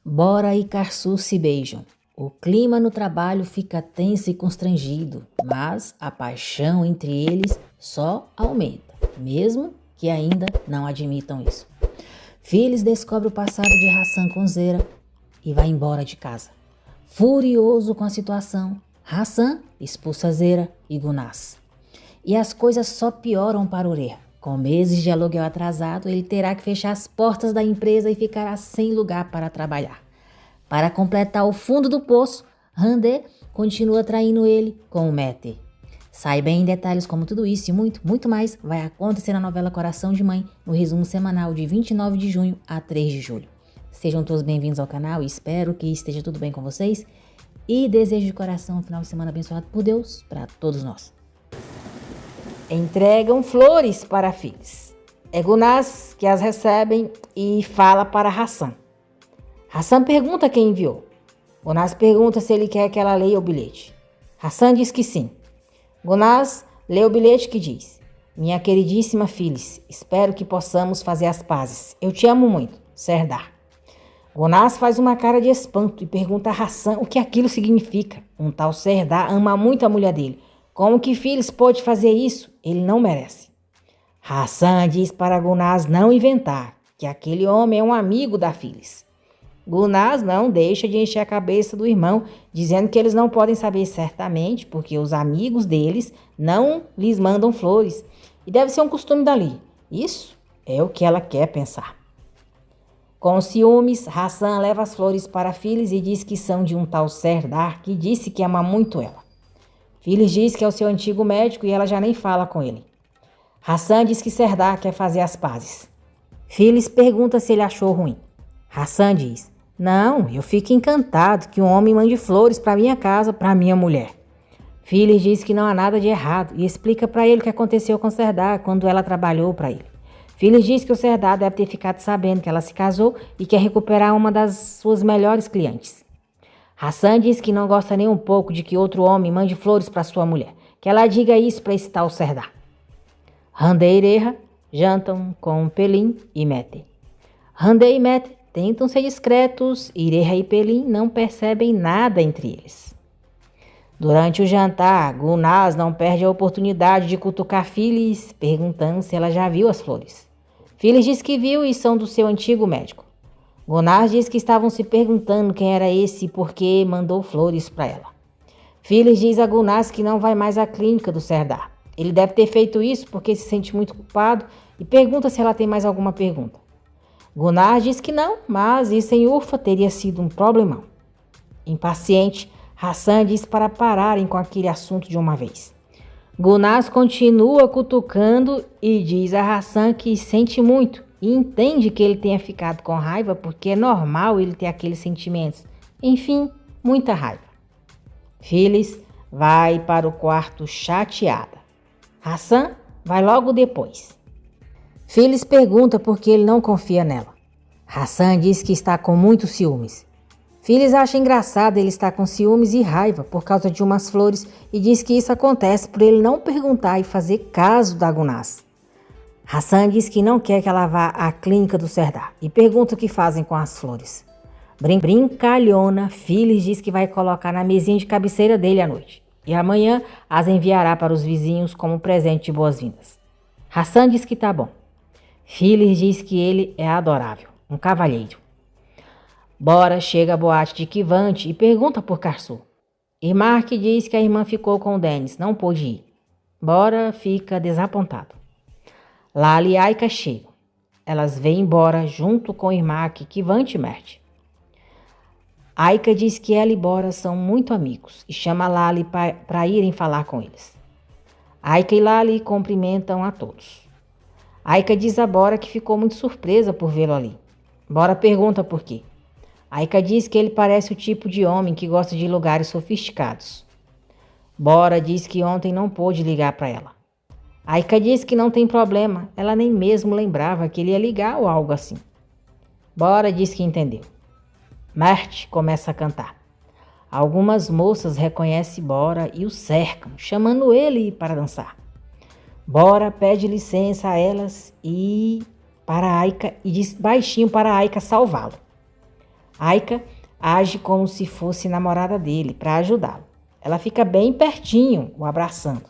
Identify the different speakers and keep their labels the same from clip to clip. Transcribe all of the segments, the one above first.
Speaker 1: Bora e Karsu se beijam. O clima no trabalho fica tenso e constrangido, mas a paixão entre eles só aumenta, mesmo que ainda não admitam isso. Phyllis descobre o passado de Hassan com Zera e vai embora de casa. Furioso com a situação, Hassan expulsa Zera e Gulnaz. E as coisas só pioram para Ureha. Com meses de aluguel atrasado, ele terá que fechar as portas da empresa e ficará sem lugar para trabalhar. Para completar o fundo do poço, Randê continua traindo ele com o Mete. Saiba em detalhes como tudo isso e muito, muito mais vai acontecer na novela Coração de Mãe, no resumo semanal de 29 de junho a 3 de julho. Sejam todos bem-vindos ao canal e espero que esteja tudo bem com vocês. E desejo de coração um final de semana abençoado por Deus para todos nós. Entregam flores para Phyllis. É Gulnaz que as recebem e fala para Hassan. Hassan pergunta quem enviou. Gulnaz pergunta se ele quer que ela leia o bilhete. Hassan diz que sim. Gulnaz lê o bilhete que diz: Minha queridíssima Phyllis, espero que possamos fazer as pazes. Eu te amo muito, Serdar. Gulnaz faz uma cara de espanto e pergunta a Hassan o que aquilo significa. Um tal Serdar ama muito a mulher dele. Como que Phyllis pode fazer isso? Ele não merece. Hassan diz para Gulnaz não inventar, que aquele homem é um amigo da Phyllis. Gulnaz não deixa de encher a cabeça do irmão, dizendo que eles não podem saber certamente, porque os amigos deles não lhes mandam flores, e deve ser um costume dali. Isso é o que ela quer pensar. Com ciúmes, Hassan leva as flores para Phyllis e diz que são de um tal Serdar, que disse que ama muito ela. Phyllis diz que é o seu antigo médico e ela já nem fala com ele. Hassan diz que Serdar quer fazer as pazes. Phyllis pergunta se ele achou ruim. Hassan diz: Não, eu fico encantado que um homem mande flores para minha casa, para minha mulher. Phyllis diz que não há nada de errado e explica para ele o que aconteceu com Serdar quando ela trabalhou para ele. Phyllis diz que o Serdar deve ter ficado sabendo que ela se casou e quer recuperar uma das suas melhores clientes. Hassan diz que não gosta nem um pouco de que outro homem mande flores para sua mulher, que ela diga isso para esse tal Serdar. Randê e Ureha jantam com Pelin e Mete. Randê e Mete tentam ser discretos e Ureha e Pelin não percebem nada entre eles. Durante o jantar, Gulnaz não perde a oportunidade de cutucar Phyllis, perguntando se ela já viu as flores. Phyllis diz que viu e são do seu antigo médico. Gulnaz diz que estavam se perguntando quem era esse e por que mandou flores para ela. Phyllis diz a Gulnaz que não vai mais à clínica do Serdar. Ele deve ter feito isso porque se sente muito culpado e pergunta se ela tem mais alguma pergunta. Gulnaz diz que não, mas isso em Urfa teria sido um problemão. Impaciente, Hassan diz para pararem com aquele assunto de uma vez. Gulnaz continua cutucando e diz a Hassan que sente muito e entende que ele tenha ficado com raiva porque é normal ele ter aqueles sentimentos. Enfim, muita raiva. Phyllis vai para o quarto chateada. Hassan vai logo depois. Phyllis pergunta por que ele não confia nela. Hassan diz que está com muitos ciúmes. Phyllis acha engraçado ele estar com ciúmes e raiva por causa de umas flores e diz que isso acontece por ele não perguntar e fazer caso da Gulnaz. Hassan diz que não quer que ela vá à clínica do Serdar e pergunta o que fazem com as flores. Brincalhona, Phyllis diz que vai colocar na mesinha de cabeceira dele à noite e amanhã as enviará para os vizinhos como presente de boas-vindas. Hassan diz que tá bom. Phyllis diz que ele é adorável, um cavalheiro. Bora chega à boate de Kivante e pergunta por Karsu. Irmark diz que a irmã ficou com o Dennis, não pôde ir. Bora fica desapontado. Lali e Aika chegam. Elas vêm embora junto com Irmark, Kivante e Mert. Aika diz que ela e Bora são muito amigos e chama Lali para irem falar com eles. Aika e Lali cumprimentam a todos. Aika diz a Bora que ficou muito surpresa por vê-lo ali. Bora pergunta por quê. Aika diz que ele parece o tipo de homem que gosta de lugares sofisticados. Bora diz que ontem não pôde ligar para ela. Aika diz que não tem problema, ela nem mesmo lembrava que ele ia ligar ou algo assim. Bora diz que entendeu. Mert começa a cantar. Algumas moças reconhecem Bora e o cercam, chamando ele para dançar. Bora pede licença a elas e diz baixinho para Aika salvá-lo. Aika age como se fosse namorada dele para ajudá-lo. Ela fica bem pertinho, o abraçando.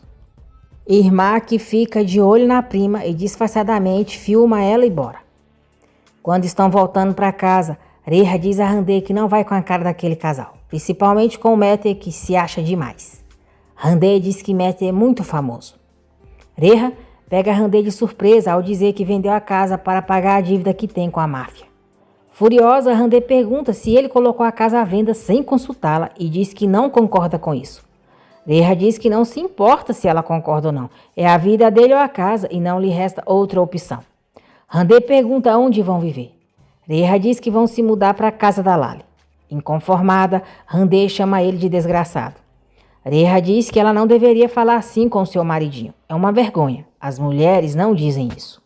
Speaker 1: Irmak fica de olho na prima e disfarçadamente filma ela e Bora. Quando estão voltando para casa, Reha diz a Hande que não vai com a cara daquele casal, principalmente com o Mete, que se acha demais. Hande diz que Mete é muito famoso. Reha pega Hande de surpresa ao dizer que vendeu a casa para pagar a dívida que tem com a máfia. Furiosa, Hande pergunta se ele colocou a casa à venda sem consultá-la e diz que não concorda com isso. Reha diz que não se importa se ela concorda ou não. É a vida dele ou a casa e não lhe resta outra opção. Hande pergunta onde vão viver. Reha diz que vão se mudar para a casa da Lali. Inconformada, Hande chama ele de desgraçado. Reha diz que ela não deveria falar assim com seu maridinho. É uma vergonha. As mulheres não dizem isso.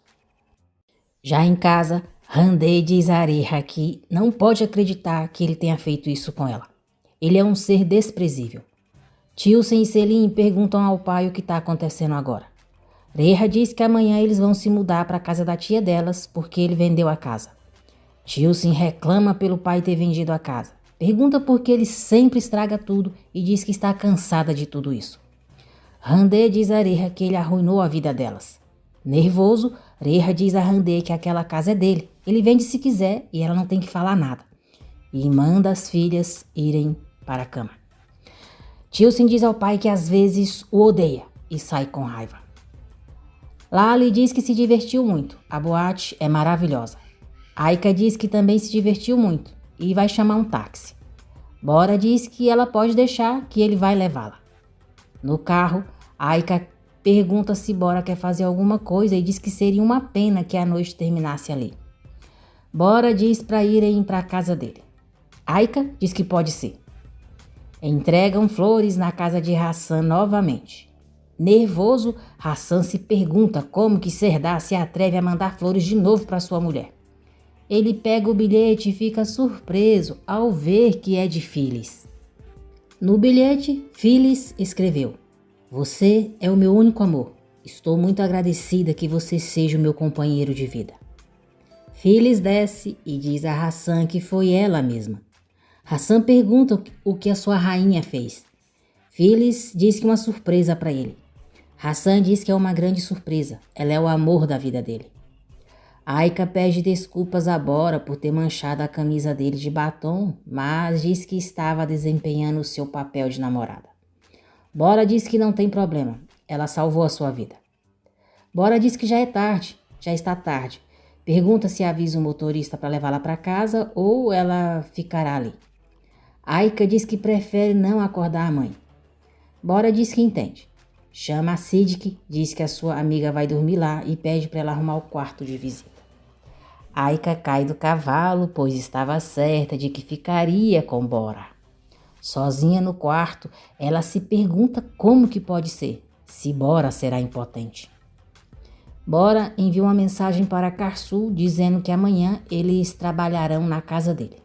Speaker 1: Já em casa, Hande diz a Reha que não pode acreditar que ele tenha feito isso com ela. Ele é um ser desprezível. Tilsen e Selim perguntam ao pai o que está acontecendo agora. Reha diz que amanhã eles vão se mudar para a casa da tia delas porque ele vendeu a casa. Tilsen reclama pelo pai ter vendido a casa. Pergunta por que ele sempre estraga tudo e diz que está cansada de tudo isso. Hande diz a Reha que ele arruinou a vida delas. Nervoso, Reha diz a Hande que aquela casa é dele. Ele vende se quiser e ela não tem que falar nada. E manda as filhas irem para a cama. Tilsen diz ao pai que às vezes o odeia e sai com raiva. Lali diz que se divertiu muito. A boate é maravilhosa. Aika diz que também se divertiu muito e vai chamar um táxi. Bora diz que ela pode deixar, que ele vai levá-la. No carro, Aika pergunta se Bora quer fazer alguma coisa e diz que seria uma pena que a noite terminasse ali. Bora diz para irem para a casa dele. Aika diz que pode ser. Entregam flores na casa de Hassan novamente. Nervoso, Hassan se pergunta como que Serdar se atreve a mandar flores de novo para sua mulher. Ele pega o bilhete e fica surpreso ao ver que é de Phyllis. No bilhete, Phyllis escreveu: "Você é o meu único amor. Estou muito agradecida que você seja o meu companheiro de vida." Phyllis desce e diz a Hassan que foi ela mesma. Hassan pergunta o que a sua rainha fez. Phyllis diz que é uma surpresa para ele. Hassan diz que é uma grande surpresa. Ela é o amor da vida dele. Aika pede desculpas a Bora por ter manchado a camisa dele de batom, mas diz que estava desempenhando o seu papel de namorada. Bora diz que não tem problema. Ela salvou a sua vida. Bora diz que já está tarde. Pergunta se avisa o motorista para levá-la para casa ou ela ficará ali. Aika diz que prefere não acordar a mãe. Bora diz que entende. Chama a Siddiq, diz que a sua amiga vai dormir lá e pede para ela arrumar o quarto de visita. Aika cai do cavalo, pois estava certa de que ficaria com Bora. Sozinha no quarto, ela se pergunta como que pode ser, se Bora será impotente. Bora envia uma mensagem para Karsu dizendo que amanhã eles trabalharão na casa dele.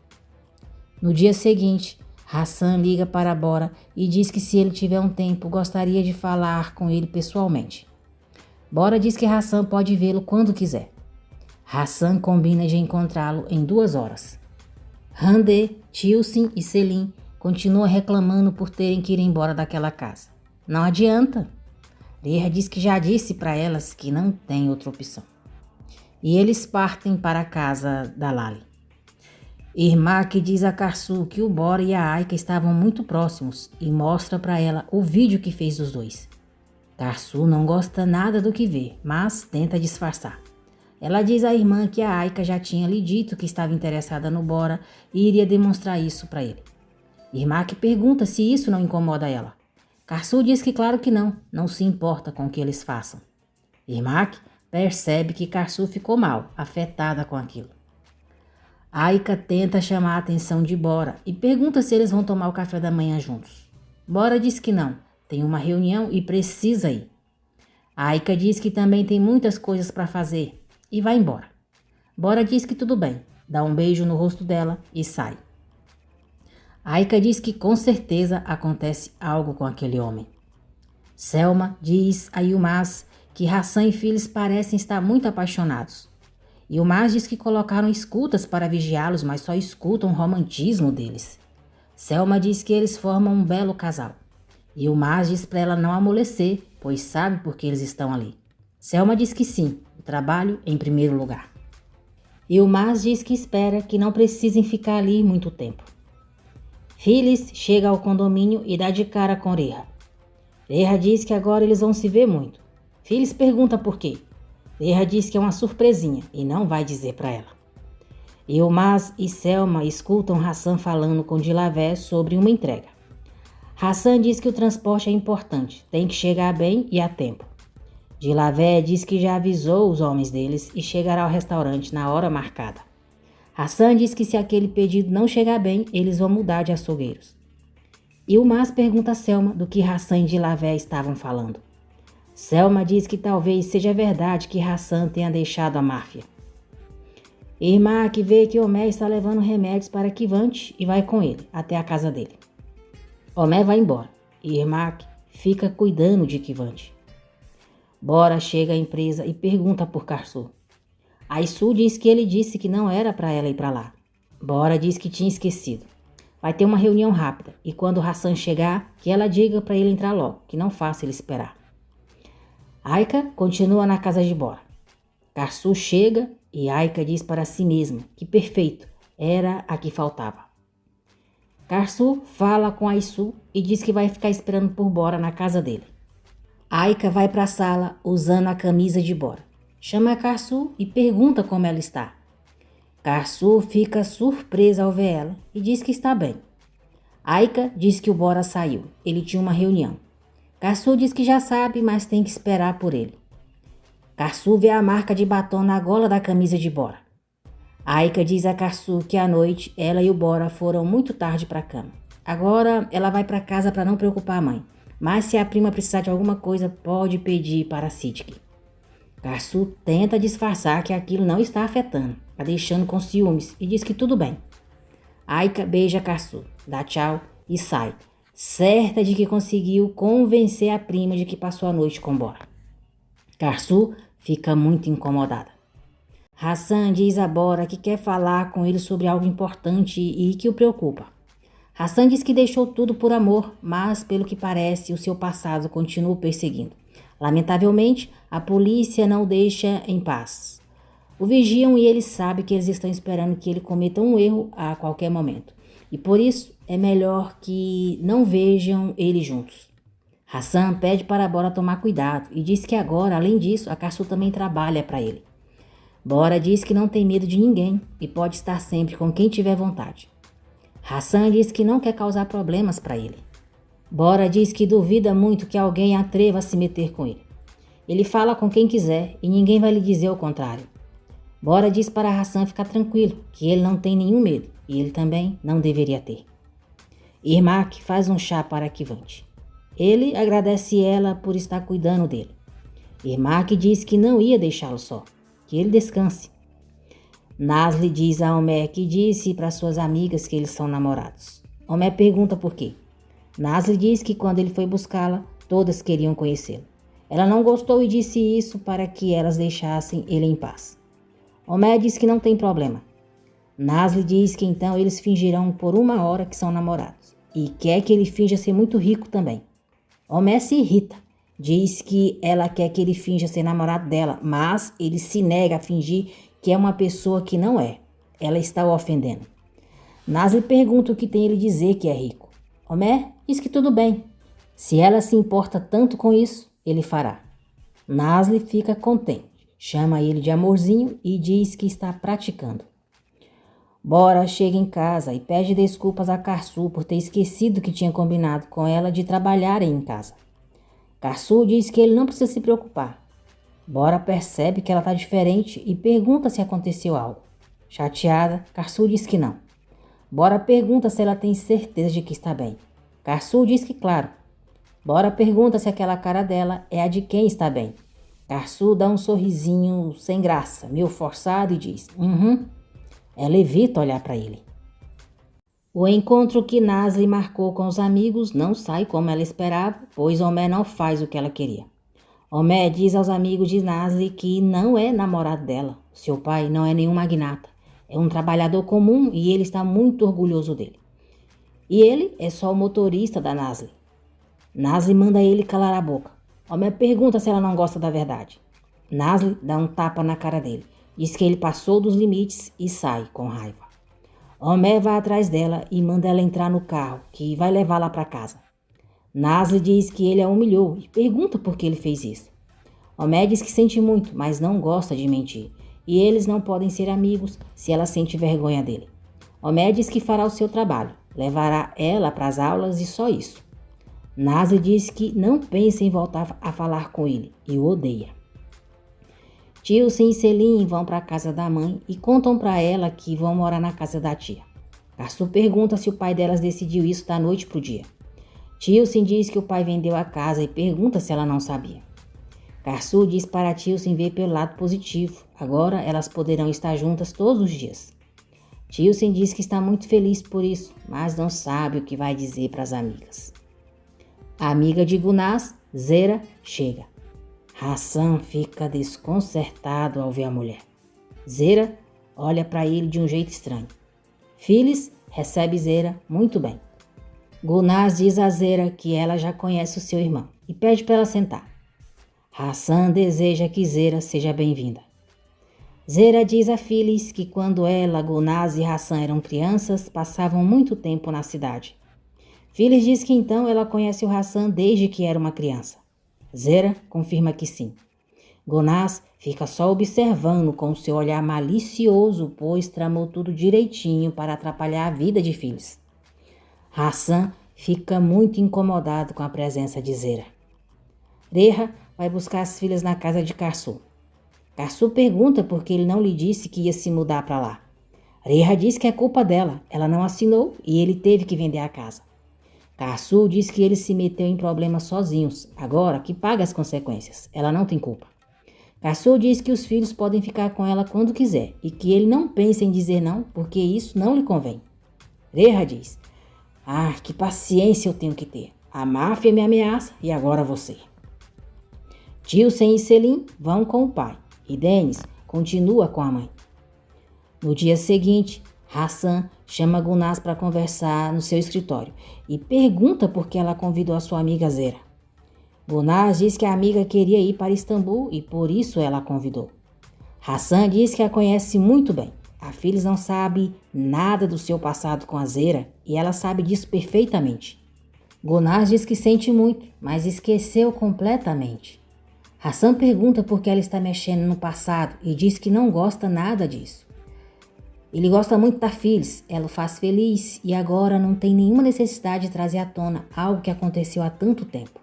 Speaker 1: No dia seguinte, Hassan liga para Bora e diz que se ele tiver um tempo, gostaria de falar com ele pessoalmente. Bora diz que Hassan pode vê-lo quando quiser. Hassan combina de encontrá-lo em 2 horas. Hande, Tilsen e Selim continuam reclamando por terem que ir embora daquela casa. Não adianta. Reha diz que já disse para elas que não tem outra opção. E eles partem para a casa da Lali. Irmak diz a Karsu que o Bora e a Aika estavam muito próximos e mostra para ela o vídeo que fez dos dois. Karsu não gosta nada do que vê, mas tenta disfarçar. Ela diz à irmã que a Aika já tinha lhe dito que estava interessada no Bora e iria demonstrar isso para ele. Irmak pergunta se isso não incomoda ela. Karsu diz que claro que não se importa com o que eles façam. Irmak percebe que Karsu ficou mal, afetada com aquilo. Aika tenta chamar a atenção de Bora e pergunta se eles vão tomar o café da manhã juntos. Bora diz que não, tem uma reunião e precisa ir. Aika diz que também tem muitas coisas para fazer e vai embora. Bora diz que tudo bem, dá um beijo no rosto dela e sai. Aika diz que com certeza acontece algo com aquele homem. Selma diz a Yilmaz que Hassan e Phyllis parecem estar muito apaixonados. E o Mas diz que colocaram escutas para vigiá-los, mas só escutam o romantismo deles. Selma diz que eles formam um belo casal. E o Mas diz para ela não amolecer, pois sabe por que eles estão ali. Selma diz que sim, o trabalho em primeiro lugar. E o Mas diz que espera que não precisem ficar ali muito tempo. Phyllis chega ao condomínio e dá de cara com Reha. Reha diz que agora eles vão se ver muito. Phyllis pergunta por quê. Reha diz que é uma surpresinha e não vai dizer para ela. E o Mas e Selma escutam Hassan falando com Dilavé sobre uma entrega. Hassan diz que o transporte é importante, tem que chegar bem e a tempo. Dilavé diz que já avisou os homens deles e chegará ao restaurante na hora marcada. Hassan diz que se aquele pedido não chegar bem, eles vão mudar de açougueiros. E o Mas pergunta a Selma do que Hassan e Dilavé estavam falando. Selma diz que talvez seja verdade que Hassan tenha deixado a máfia. Irmak vê que Homé está levando remédios para Kivante e vai com ele até a casa dele. Homé vai embora e Irmak fica cuidando de Kivante. Bora chega à empresa e pergunta por Karsu. Aisu diz que ele disse que não era para ela ir para lá. Bora diz que tinha esquecido. Vai ter uma reunião rápida e quando Hassan chegar, que ela diga para ele entrar logo, que não faça ele esperar. Aika continua na casa de Bora. Karsu chega e Aika diz para si mesma que perfeito, era a que faltava. Karsu fala com Aisu e diz que vai ficar esperando por Bora na casa dele. Aika vai para a sala usando a camisa de Bora. Chama a Karsu e pergunta como ela está. Karsu fica surpresa ao ver ela e diz que está bem. Aika diz que o Bora saiu, ele tinha uma reunião. Karsu diz que já sabe, mas tem que esperar por ele. Karsu vê a marca de batom na gola da camisa de Bora. Aika diz a Karsu que à noite ela e o Bora foram muito tarde para a cama. Agora ela vai para casa para não preocupar a mãe, mas se a prima precisar de alguma coisa, pode pedir para Siddiq. Karsu tenta disfarçar que aquilo não está afetando, a deixando com ciúmes e diz que tudo bem. Aika beija Karsu, dá tchau e sai, certa de que conseguiu convencer a prima de que passou a noite com Bora. Karsu fica muito incomodada. Hassan diz a Bora que quer falar com ele sobre algo importante e que o preocupa. Hassan diz que deixou tudo por amor, mas pelo que parece o seu passado continua o perseguindo. Lamentavelmente, a polícia não o deixa em paz. O vigiam e ele sabe que eles estão esperando que ele cometa um erro a qualquer momento. E por isso é melhor que não vejam eles juntos. Hassan pede para Bora tomar cuidado e diz que agora, além disso, a Karsu também trabalha para ele. Bora diz que não tem medo de ninguém e pode estar sempre com quem tiver vontade. Hassan diz que não quer causar problemas para ele. Bora diz que duvida muito que alguém atreva a se meter com ele. Ele fala com quem quiser e ninguém vai lhe dizer o contrário. Bora diz para Hassan ficar tranquilo, que ele não tem nenhum medo e ele também não deveria ter. Irmak faz um chá para Kivante. Ele agradece ela por estar cuidando dele. Irmak diz que não ia deixá-lo só, que ele descanse. Nasli diz a Homé que disse para suas amigas que eles são namorados. Homé pergunta por quê. Nasli diz que quando ele foi buscá-la, todas queriam conhecê-lo. Ela não gostou e disse isso para que elas deixassem ele em paz. Homé diz que não tem problema. Nasli diz que então eles fingirão por 1 hora que são namorados e quer que ele finja ser muito rico também. Homé se irrita, diz que ela quer que ele finja ser namorado dela, mas ele se nega a fingir que é uma pessoa que não é. Ela está o ofendendo. Nasli pergunta o que tem ele dizer que é rico. Homé diz que tudo bem. Se ela se importa tanto com isso, ele fará. Nasli fica contente, chama ele de amorzinho e diz que está praticando. Bora chega em casa e pede desculpas a Karsu por ter esquecido que tinha combinado com ela de trabalharem em casa. Karsu diz que ele não precisa se preocupar. Bora percebe que ela está diferente e pergunta se aconteceu algo. Chateada, Karsu diz que não. Bora pergunta se ela tem certeza de que está bem. Karsu diz que claro. Bora pergunta se aquela cara dela é a de quem está bem. Karsu dá um sorrisinho sem graça, meio forçado e diz, Ela evita olhar para ele. O encontro que Nasli marcou com os amigos não sai como ela esperava, pois Homé não faz o que ela queria. Homé diz aos amigos de Nasli que não é namorado dela. Seu pai não é nenhum magnata. É um trabalhador comum e ele está muito orgulhoso dele. E ele é só o motorista da Nasli. Nasli manda ele calar a boca. Homé pergunta se ela não gosta da verdade. Nasli dá um tapa na cara dele. Diz que ele passou dos limites e sai com raiva. Homé vai atrás dela e manda ela entrar no carro, que vai levá-la para casa. Nasli diz que ele a humilhou e pergunta por que ele fez isso. Homé diz que sente muito, mas não gosta de mentir. E eles não podem ser amigos se ela sente vergonha dele. Homé diz que fará o seu trabalho, levará ela para as aulas e só isso. Nasli diz que não pensa em voltar a falar com ele e o odeia. Tilsen e Selim vão para a casa da mãe e contam para ela que vão morar na casa da tia. Garçom pergunta se o pai delas decidiu isso da noite para o dia. Tilsen diz que o pai vendeu a casa e pergunta se ela não sabia. Garçom diz para Tilsen ver pelo lado positivo. Agora elas poderão estar juntas todos os dias. Tilsen diz que está muito feliz por isso, mas não sabe o que vai dizer para as amigas. A amiga de Gulnaz, Zera, chega. Hassan fica desconcertado ao ver a mulher. Zera olha para ele de um jeito estranho. Phyllis recebe Zera muito bem. Gulnaz diz a Zera que ela já conhece o seu irmão e pede para ela sentar. Hassan deseja que Zera seja bem-vinda. Zera diz a Phyllis que quando ela, Gulnaz e Hassan eram crianças, passavam muito tempo na cidade. Phyllis diz que então ela conhece o Hassan desde que era uma criança. Zera confirma que sim. Gulnaz fica só observando com seu olhar malicioso, pois tramou tudo direitinho para atrapalhar a vida de Phyllis. Hassan fica muito incomodado com a presença de Zera. Reha vai buscar as filhas na casa de Karsu. Karsu pergunta por que ele não lhe disse que ia se mudar para lá. Reha diz que é culpa dela, ela não assinou e ele teve que vender a casa. Karsu diz que ele se meteu em problemas sozinhos, agora que paga as consequências, ela não tem culpa. Karsu diz que os filhos podem ficar com ela quando quiser e que ele não pensa em dizer não porque isso não lhe convém. Reha diz: que paciência eu tenho que ter. A máfia me ameaça e agora você. Tilsen e Selim vão com o pai e Dennis continua com a mãe. No dia seguinte, Hassan chama Gulnaz para conversar no seu escritório e pergunta por que ela convidou a sua amiga Zera. Gulnaz diz que a amiga queria ir para Istambul e por isso ela a convidou. Hassan diz que a conhece muito bem. A Phyllis não sabe nada do seu passado com a Zera e ela sabe disso perfeitamente. Gulnaz diz que sente muito, mas esqueceu completamente. Hassan pergunta por que ela está mexendo no passado e diz que não gosta nada disso. Ele gosta muito da Phyllis, ela o faz feliz e agora não tem nenhuma necessidade de trazer à tona algo que aconteceu há tanto tempo.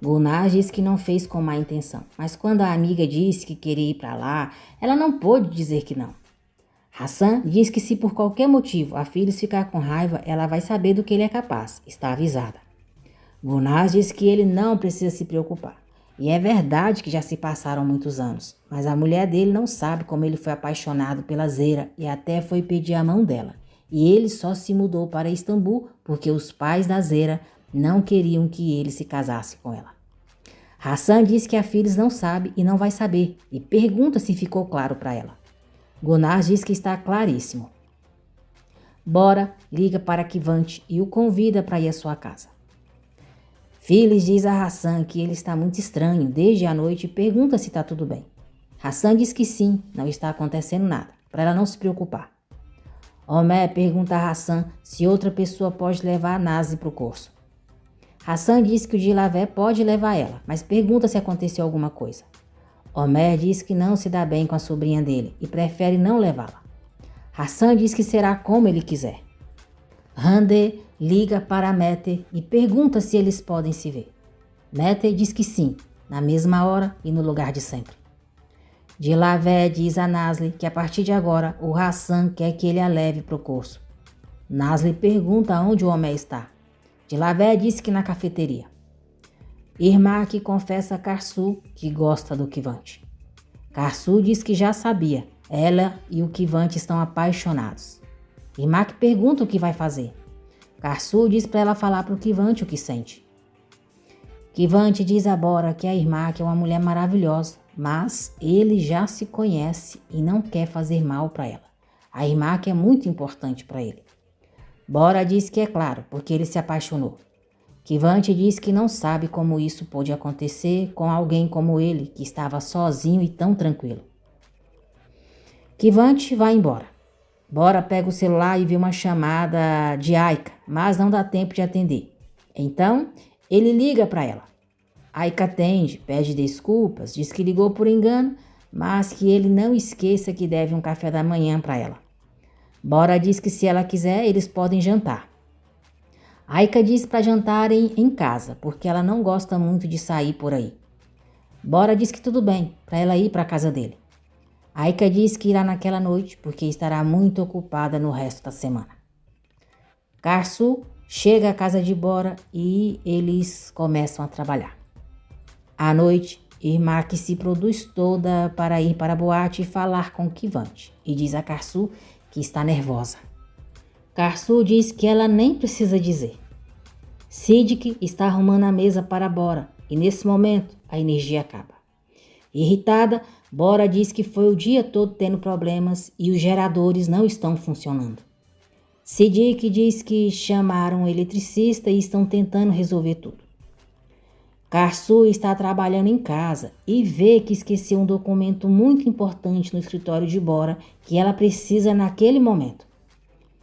Speaker 1: Gulnaz diz que não fez com má intenção, mas quando a amiga disse que queria ir para lá, ela não pôde dizer que não. Hassan diz que se por qualquer motivo a Phyllis ficar com raiva, ela vai saber do que ele é capaz, está avisada. Gulnaz diz que ele não precisa se preocupar. E é verdade que já se passaram muitos anos, mas a mulher dele não sabe como ele foi apaixonado pela Zera e até foi pedir a mão dela. E ele só se mudou para Istambul porque os pais da Zera não queriam que ele se casasse com ela. Hassan diz que a Phyllis não sabe e não vai saber e pergunta se ficou claro para ela. Gulnaz diz que está claríssimo. Bora liga para Kivante e o convida para ir à sua casa. Phyllis diz a Hassan que ele está muito estranho desde a noite e pergunta se está tudo bem. Hassan diz que sim, não está acontecendo nada, para ela não se preocupar. Homé pergunta a Hassan se outra pessoa pode levar a Nazi para o curso. Hassan diz que o Dilavé pode levar ela, mas pergunta se aconteceu alguma coisa. Homé diz que não se dá bem com a sobrinha dele e prefere não levá-la. Hassan diz que será como ele quiser. Hande liga para Mete e pergunta se eles podem se ver. Mete diz que sim, na mesma hora e no lugar de sempre. Dilavé diz a Nasli que a partir de agora o Hassan quer que ele a leve para o curso. Nasli pergunta onde o Homé está. Dilavé diz que na cafeteria. Irmak confessa a Karsu que gosta do Kivante. Karsu diz que já sabia, ela e o Kivante estão apaixonados. Irmak pergunta o que vai fazer. Karsu diz para ela falar para o Kivante o que sente. Kivante diz a Bora que a Irmak é uma mulher maravilhosa, mas ele já se conhece e não quer fazer mal para ela. A Irmak é muito importante para ele. Bora diz que é claro, porque ele se apaixonou. Kivante diz que não sabe como isso pôde acontecer com alguém como ele, que estava sozinho e tão tranquilo. Kivante vai embora. Bora pega o celular e vê uma chamada de Aika, mas não dá tempo de atender. Então, ele liga para ela. Aika atende, pede desculpas, diz que ligou por engano, mas que ele não esqueça que deve um café da manhã para ela. Bora diz que se ela quiser, eles podem jantar. Aika diz para jantarem em casa, porque ela não gosta muito de sair por aí. Bora diz que tudo bem, para ela ir para a casa dele. Aika diz que irá naquela noite, porque estará muito ocupada no resto da semana. Karsu chega à casa de Bora e eles começam a trabalhar. À noite, Irmak se produz toda para ir para a boate e falar com Kivante, e diz a Karsu que está nervosa. Karsu diz que ela nem precisa dizer. Siddiq está arrumando a mesa para Bora, e nesse momento a energia acaba. Irritada, Bora diz que foi o dia todo tendo problemas e os geradores não estão funcionando. Siddiq diz que chamaram um eletricista e estão tentando resolver tudo. Karsu está trabalhando em casa e vê que esqueceu um documento muito importante no escritório de Bora que ela precisa naquele momento.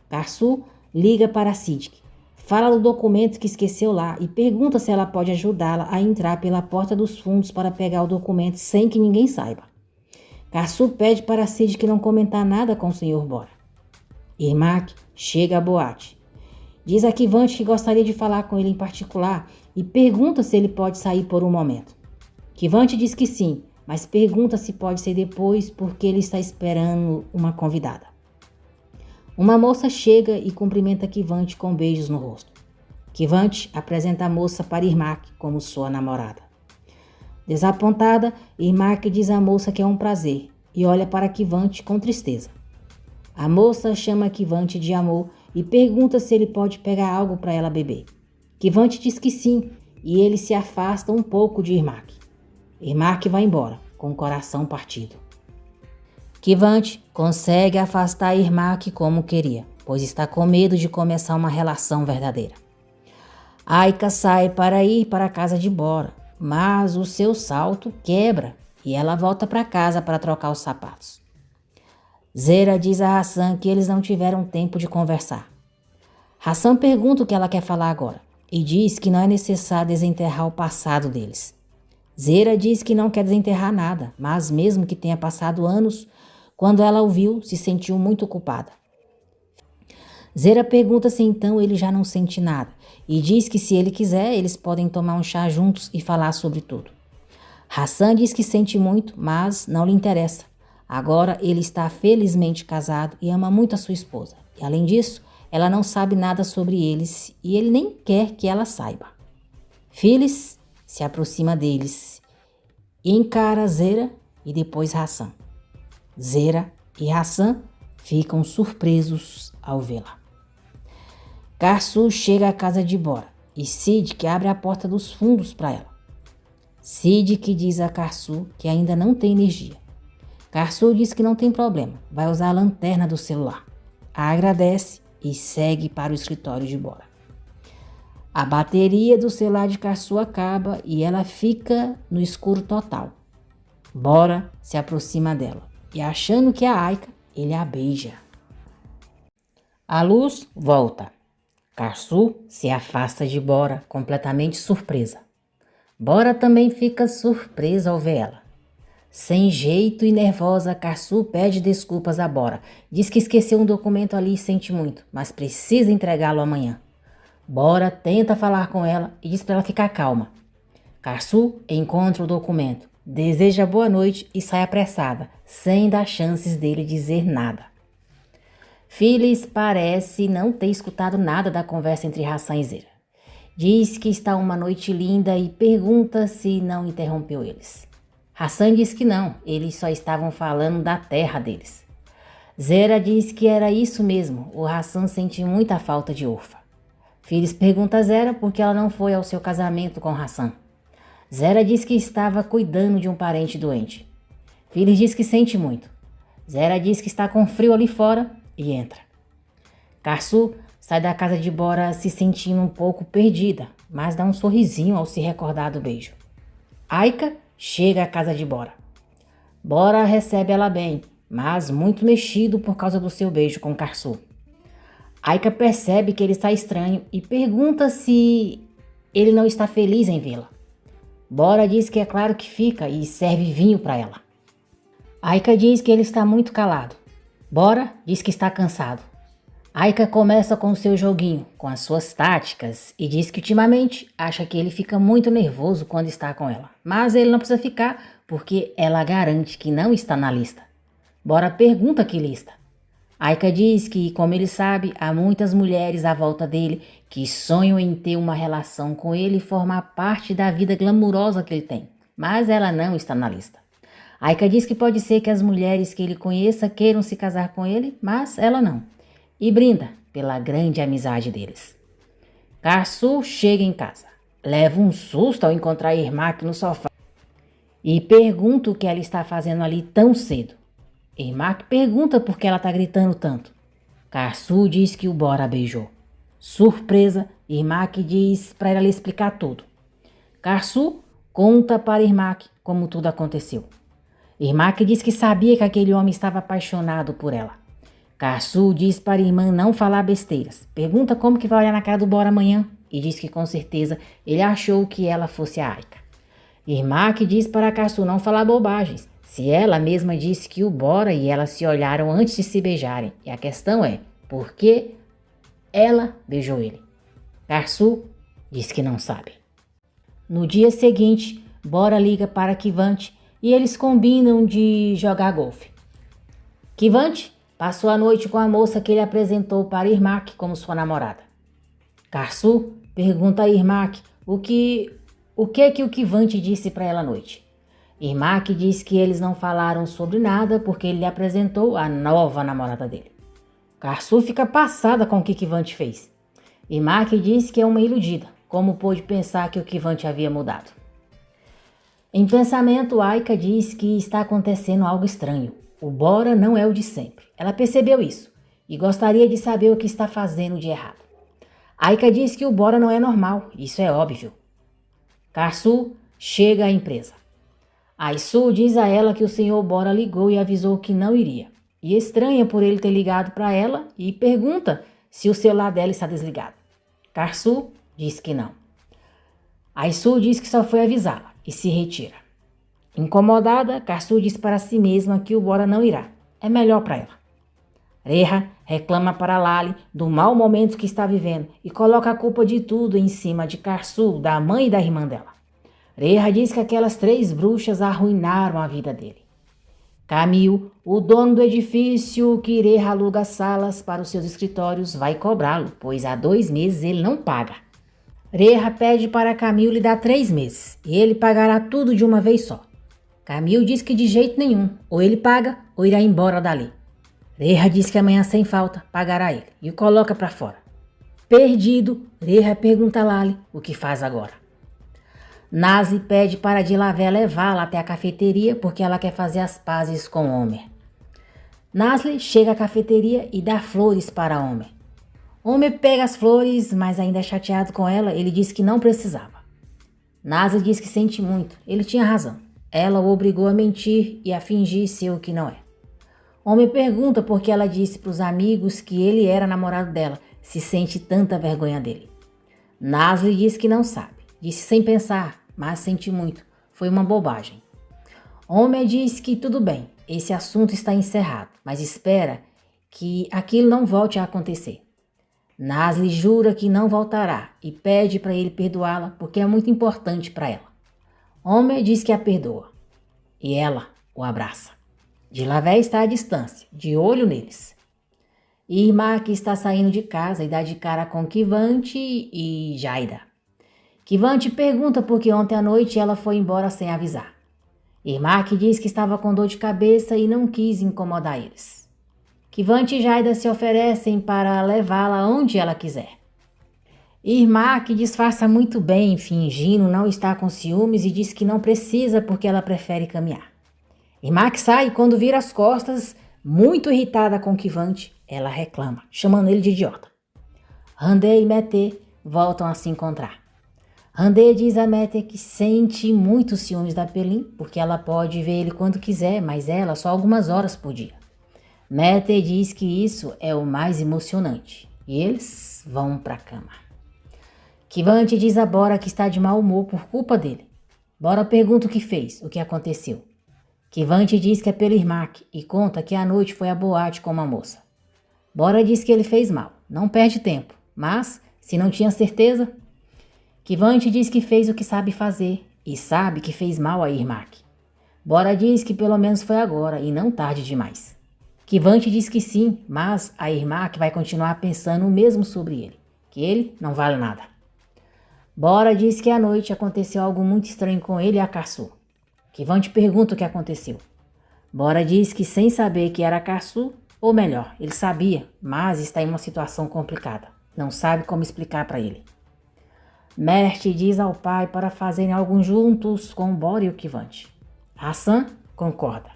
Speaker 1: Karsu liga para Siddiq, fala do documento que esqueceu lá e pergunta se ela pode ajudá-la a entrar pela porta dos fundos para pegar o documento sem que ninguém saiba. Karsu pede para Siddiq não comentar nada com o Sr. Bora. Irmak chega à boate. Diz a Kivante que gostaria de falar com ele em particular e pergunta se ele pode sair por um momento. Kivante diz que sim, mas pergunta se pode ser depois porque ele está esperando uma convidada. Uma moça chega e cumprimenta Kivante com beijos no rosto. Kivante apresenta a moça para Irmak como sua namorada. Desapontada, Irmak diz à moça que é um prazer e olha para Kivante com tristeza. A moça chama Kivante de amor e pergunta se ele pode pegar algo para ela beber. Kivante diz que sim e ele se afasta um pouco de Irmak. Irmak vai embora, com o coração partido. Kivante consegue afastar Irmak como queria, pois está com medo de começar uma relação verdadeira. Aika sai para ir para a casa de Bora, mas o seu salto quebra e ela volta para casa para trocar os sapatos. Zera diz a Hassan que eles não tiveram tempo de conversar. Hassan pergunta o que ela quer falar agora e diz que não é necessário desenterrar o passado deles. Zera diz que não quer desenterrar nada, mas mesmo que tenha passado anos, quando ela o viu, se sentiu muito culpada. Zera pergunta se então ele já não sente nada e diz que se ele quiser, eles podem tomar um chá juntos e falar sobre tudo. Hassan diz que sente muito, mas não lhe interessa. Agora ele está felizmente casado e ama muito a sua esposa. E além disso, ela não sabe nada sobre eles e ele nem quer que ela saiba. Phyllis se aproxima deles e encara Zera e depois Hassan. Zera e Hassan ficam surpresos ao vê-la. Karsu chega à casa de Bora e Siddiq abre a porta dos fundos para ela. Siddiq diz a Karsu que ainda não tem energia. Karsu diz que não tem problema, vai usar a lanterna do celular. A agradece e segue para o escritório de Bora. A bateria do celular de Karsu acaba e ela fica no escuro total. Bora se aproxima dela e achando que é a Aika, ele a beija. A luz volta. Karsu se afasta de Bora, completamente surpresa. Bora também fica surpresa ao ver ela. Sem jeito e nervosa, Karsu pede desculpas a Bora. Diz que esqueceu um documento ali e sente muito, mas precisa entregá-lo amanhã. Bora tenta falar com ela e diz para ela ficar calma. Karsu encontra o documento, deseja boa noite e sai apressada, sem dar chances dele dizer nada. Phyllis parece não ter escutado nada da conversa entre Hassan e Zera. Diz que está uma noite linda e pergunta se não interrompeu eles. Hassan diz que não, eles só estavam falando da terra deles. Zera diz que era isso mesmo, o Hassan sente muita falta de Orfa. Phyllis pergunta a Zera por que ela não foi ao seu casamento com Hassan. Zera diz que estava cuidando de um parente doente. Phyllis diz que sente muito. Zera diz que está com frio ali fora e entra. Karsu sai da casa de Bora se sentindo um pouco perdida, mas dá um sorrisinho ao se recordar do beijo. Aika chega à casa de Bora. Bora recebe ela bem, mas muito mexido por causa do seu beijo com Karsu. Aika percebe que ele está estranho e pergunta se ele não está feliz em vê-la. Bora diz que é claro que fica e serve vinho para ela. Aika diz que ele está muito calado. Bora diz que está cansado. Aika começa com o seu joguinho, com as suas táticas, e diz que ultimamente acha que ele fica muito nervoso quando está com ela. Mas ele não precisa ficar, porque ela garante que não está na lista. Bora pergunta que lista. Aika diz que, como ele sabe, há muitas mulheres à volta dele que sonham em ter uma relação com ele e formar parte da vida glamurosa que ele tem. Mas ela não está na lista. Aika diz que pode ser que as mulheres que ele conheça queiram se casar com ele, mas ela não. E brinda pela grande amizade deles. Karsu chega em casa, leva um susto ao encontrar Irmak no sofá e pergunta o que ela está fazendo ali tão cedo. Irmak pergunta por que ela está gritando tanto. Karsu diz que o Bora beijou. Surpresa, Irmak diz para ela explicar tudo. Karsu conta para Irmak como tudo aconteceu. Irmak diz que sabia que aquele homem estava apaixonado por ela. Karsu diz para a irmã não falar besteiras. Pergunta como que vai olhar na cara do Bora amanhã e diz que com certeza ele achou que ela fosse a Aika. Irmak diz para Karsu não falar bobagens. Se ela mesma disse que o Bora e ela se olharam antes de se beijarem. E a questão é, por que ela beijou ele? Karsu diz que não sabe. No dia seguinte, Bora liga para Kivante e eles combinam de jogar golfe. Kivante passou a noite com a moça que ele apresentou para Irmak como sua namorada. Karsu pergunta a Irmak o que o Kivante disse para ela à noite. Irmak diz que eles não falaram sobre nada porque ele lhe apresentou a nova namorada dele. Karsu fica passada com o que Kivante fez. Irmak diz que é uma iludida, como pôde pensar que o Kivante havia mudado. Em pensamento, Aika diz que está acontecendo algo estranho. O Bora não é o de sempre. Ela percebeu isso e gostaria de saber o que está fazendo de errado. Aika diz que o Bora não é normal, isso é óbvio. Karsu chega à empresa. Aisu diz a ela que o senhor Bora ligou e avisou que não iria. E estranha por ele ter ligado para ela e pergunta se o celular dela está desligado. Karsu diz que não. Aisu diz que só foi avisá-la e se retira. Incomodada, Karsu diz para si mesma que o Bora não irá. É melhor para ela. Reha reclama para Lali do mau momento que está vivendo e coloca a culpa de tudo em cima de Karsu, da mãe e da irmã dela. Reha diz que aquelas 3 bruxas arruinaram a vida dele. Camil, o dono do edifício que Reha aluga salas para os seus escritórios, vai cobrá-lo, pois há 2 meses ele não paga. Reha pede para Camil lhe dar 3 meses e ele pagará tudo de uma vez só. Camil diz que de jeito nenhum, ou ele paga ou irá embora dali. Reha diz que amanhã sem falta pagará ele e o coloca para fora. Perdido, Reha pergunta a Lali o que faz agora. Nazi pede para Dilavé levá-la até a cafeteria porque ela quer fazer as pazes com Homer. Nasli chega à cafeteria e dá flores para Homer. Homer pega as flores, mas ainda é chateado com ela, ele diz que não precisava. Nasli diz que sente muito, ele tinha razão. Ela o obrigou a mentir e a fingir ser o que não é. Homer pergunta por que ela disse para os amigos que ele era namorado dela, se sente tanta vergonha dele. Nasli diz que não sabe, disse sem pensar, mas sente muito, foi uma bobagem. Homer diz que tudo bem, esse assunto está encerrado, mas espera que aquilo não volte a acontecer. Nasli jura que não voltará e pede para ele perdoá-la porque é muito importante para ela. Homer diz que a perdoa e ela o abraça. Dilavé está à distância, de olho neles. Irmak está saindo de casa e dá de cara com Kivante e Jaida. Kivante pergunta por que ontem à noite ela foi embora sem avisar. Irmak diz que estava com dor de cabeça e não quis incomodar eles. Kivante e Jaida se oferecem para levá-la onde ela quiser. Irmak disfarça muito bem, fingindo não estar com ciúmes e diz que não precisa porque ela prefere caminhar. Irmak sai e quando vira as costas, muito irritada com Kivante, ela reclama, chamando ele de idiota. Randê e Mété voltam a se encontrar. Randê diz a Mété que sente muitos ciúmes da Pelin, porque ela pode ver ele quando quiser, mas ela só algumas horas por dia. Mété diz que isso é o mais emocionante, e eles vão para a cama. Kivante diz a Bora que está de mau humor por culpa dele. Bora pergunta o que fez, o que aconteceu. Kivante diz que é pelo Irmak e conta que à noite foi à boate com uma moça. Bora diz que ele fez mal, não perde tempo, mas, se não tinha certeza... Kivante diz que fez o que sabe fazer e sabe que fez mal a Irmak. Bora diz que pelo menos foi agora e não tarde demais. Kivante diz que sim, mas a Irmak vai continuar pensando o mesmo sobre ele, que ele não vale nada. Bora diz que à noite aconteceu algo muito estranho com ele e a Karsu. Kivante pergunta o que aconteceu. Bora diz que sem saber que era a Karsu, ou melhor, ele sabia, mas está em uma situação complicada. Não sabe como explicar para ele. Mert diz ao pai para fazerem algo juntos com Bora e o Kivante. Hassan concorda.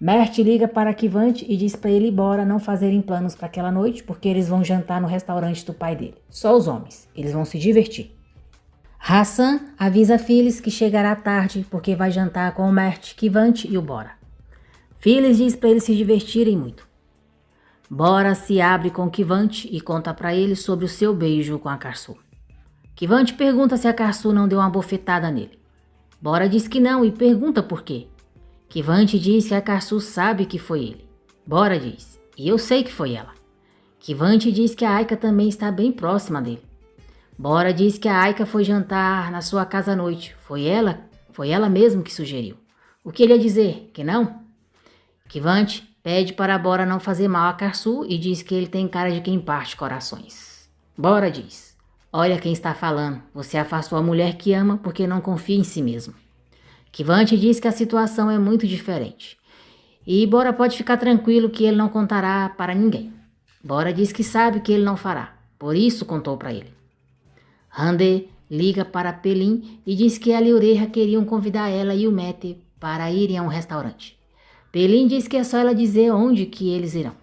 Speaker 1: Mert liga para Kivante e diz para ele e Bora não fazerem planos para aquela noite porque eles vão jantar no restaurante do pai dele. Só os homens, eles vão se divertir. Hassan avisa Phyllis que chegará tarde porque vai jantar com o Mert, Kivante e o Bora. Phyllis diz para eles se divertirem muito. Bora se abre com Kivante e conta para ele sobre o seu beijo com a Karsu. Kivante pergunta se a Karsu não deu uma bofetada nele. Bora diz que não e pergunta por quê. Kivante diz que a Karsu sabe que foi ele. Bora diz, e eu sei que foi ela. Kivante diz que a Aika também está bem próxima dele. Bora diz que a Aika foi jantar na sua casa à noite. Foi ela mesmo que sugeriu. O que ele ia dizer? Que não? Kivante pede para Bora não fazer mal a Karsu e diz que ele tem cara de quem parte corações. Bora diz, olha quem está falando, você afastou a mulher que ama porque não confia em si mesmo. Kivante diz que a situação é muito diferente. E Bora pode ficar tranquilo que ele não contará para ninguém. Bora diz que sabe que ele não fará, por isso contou para ele. Randê liga para Pelin e diz que ela e Ureha queriam convidar ela e o Mété para irem a um restaurante. Pelin diz que é só ela dizer onde que eles irão.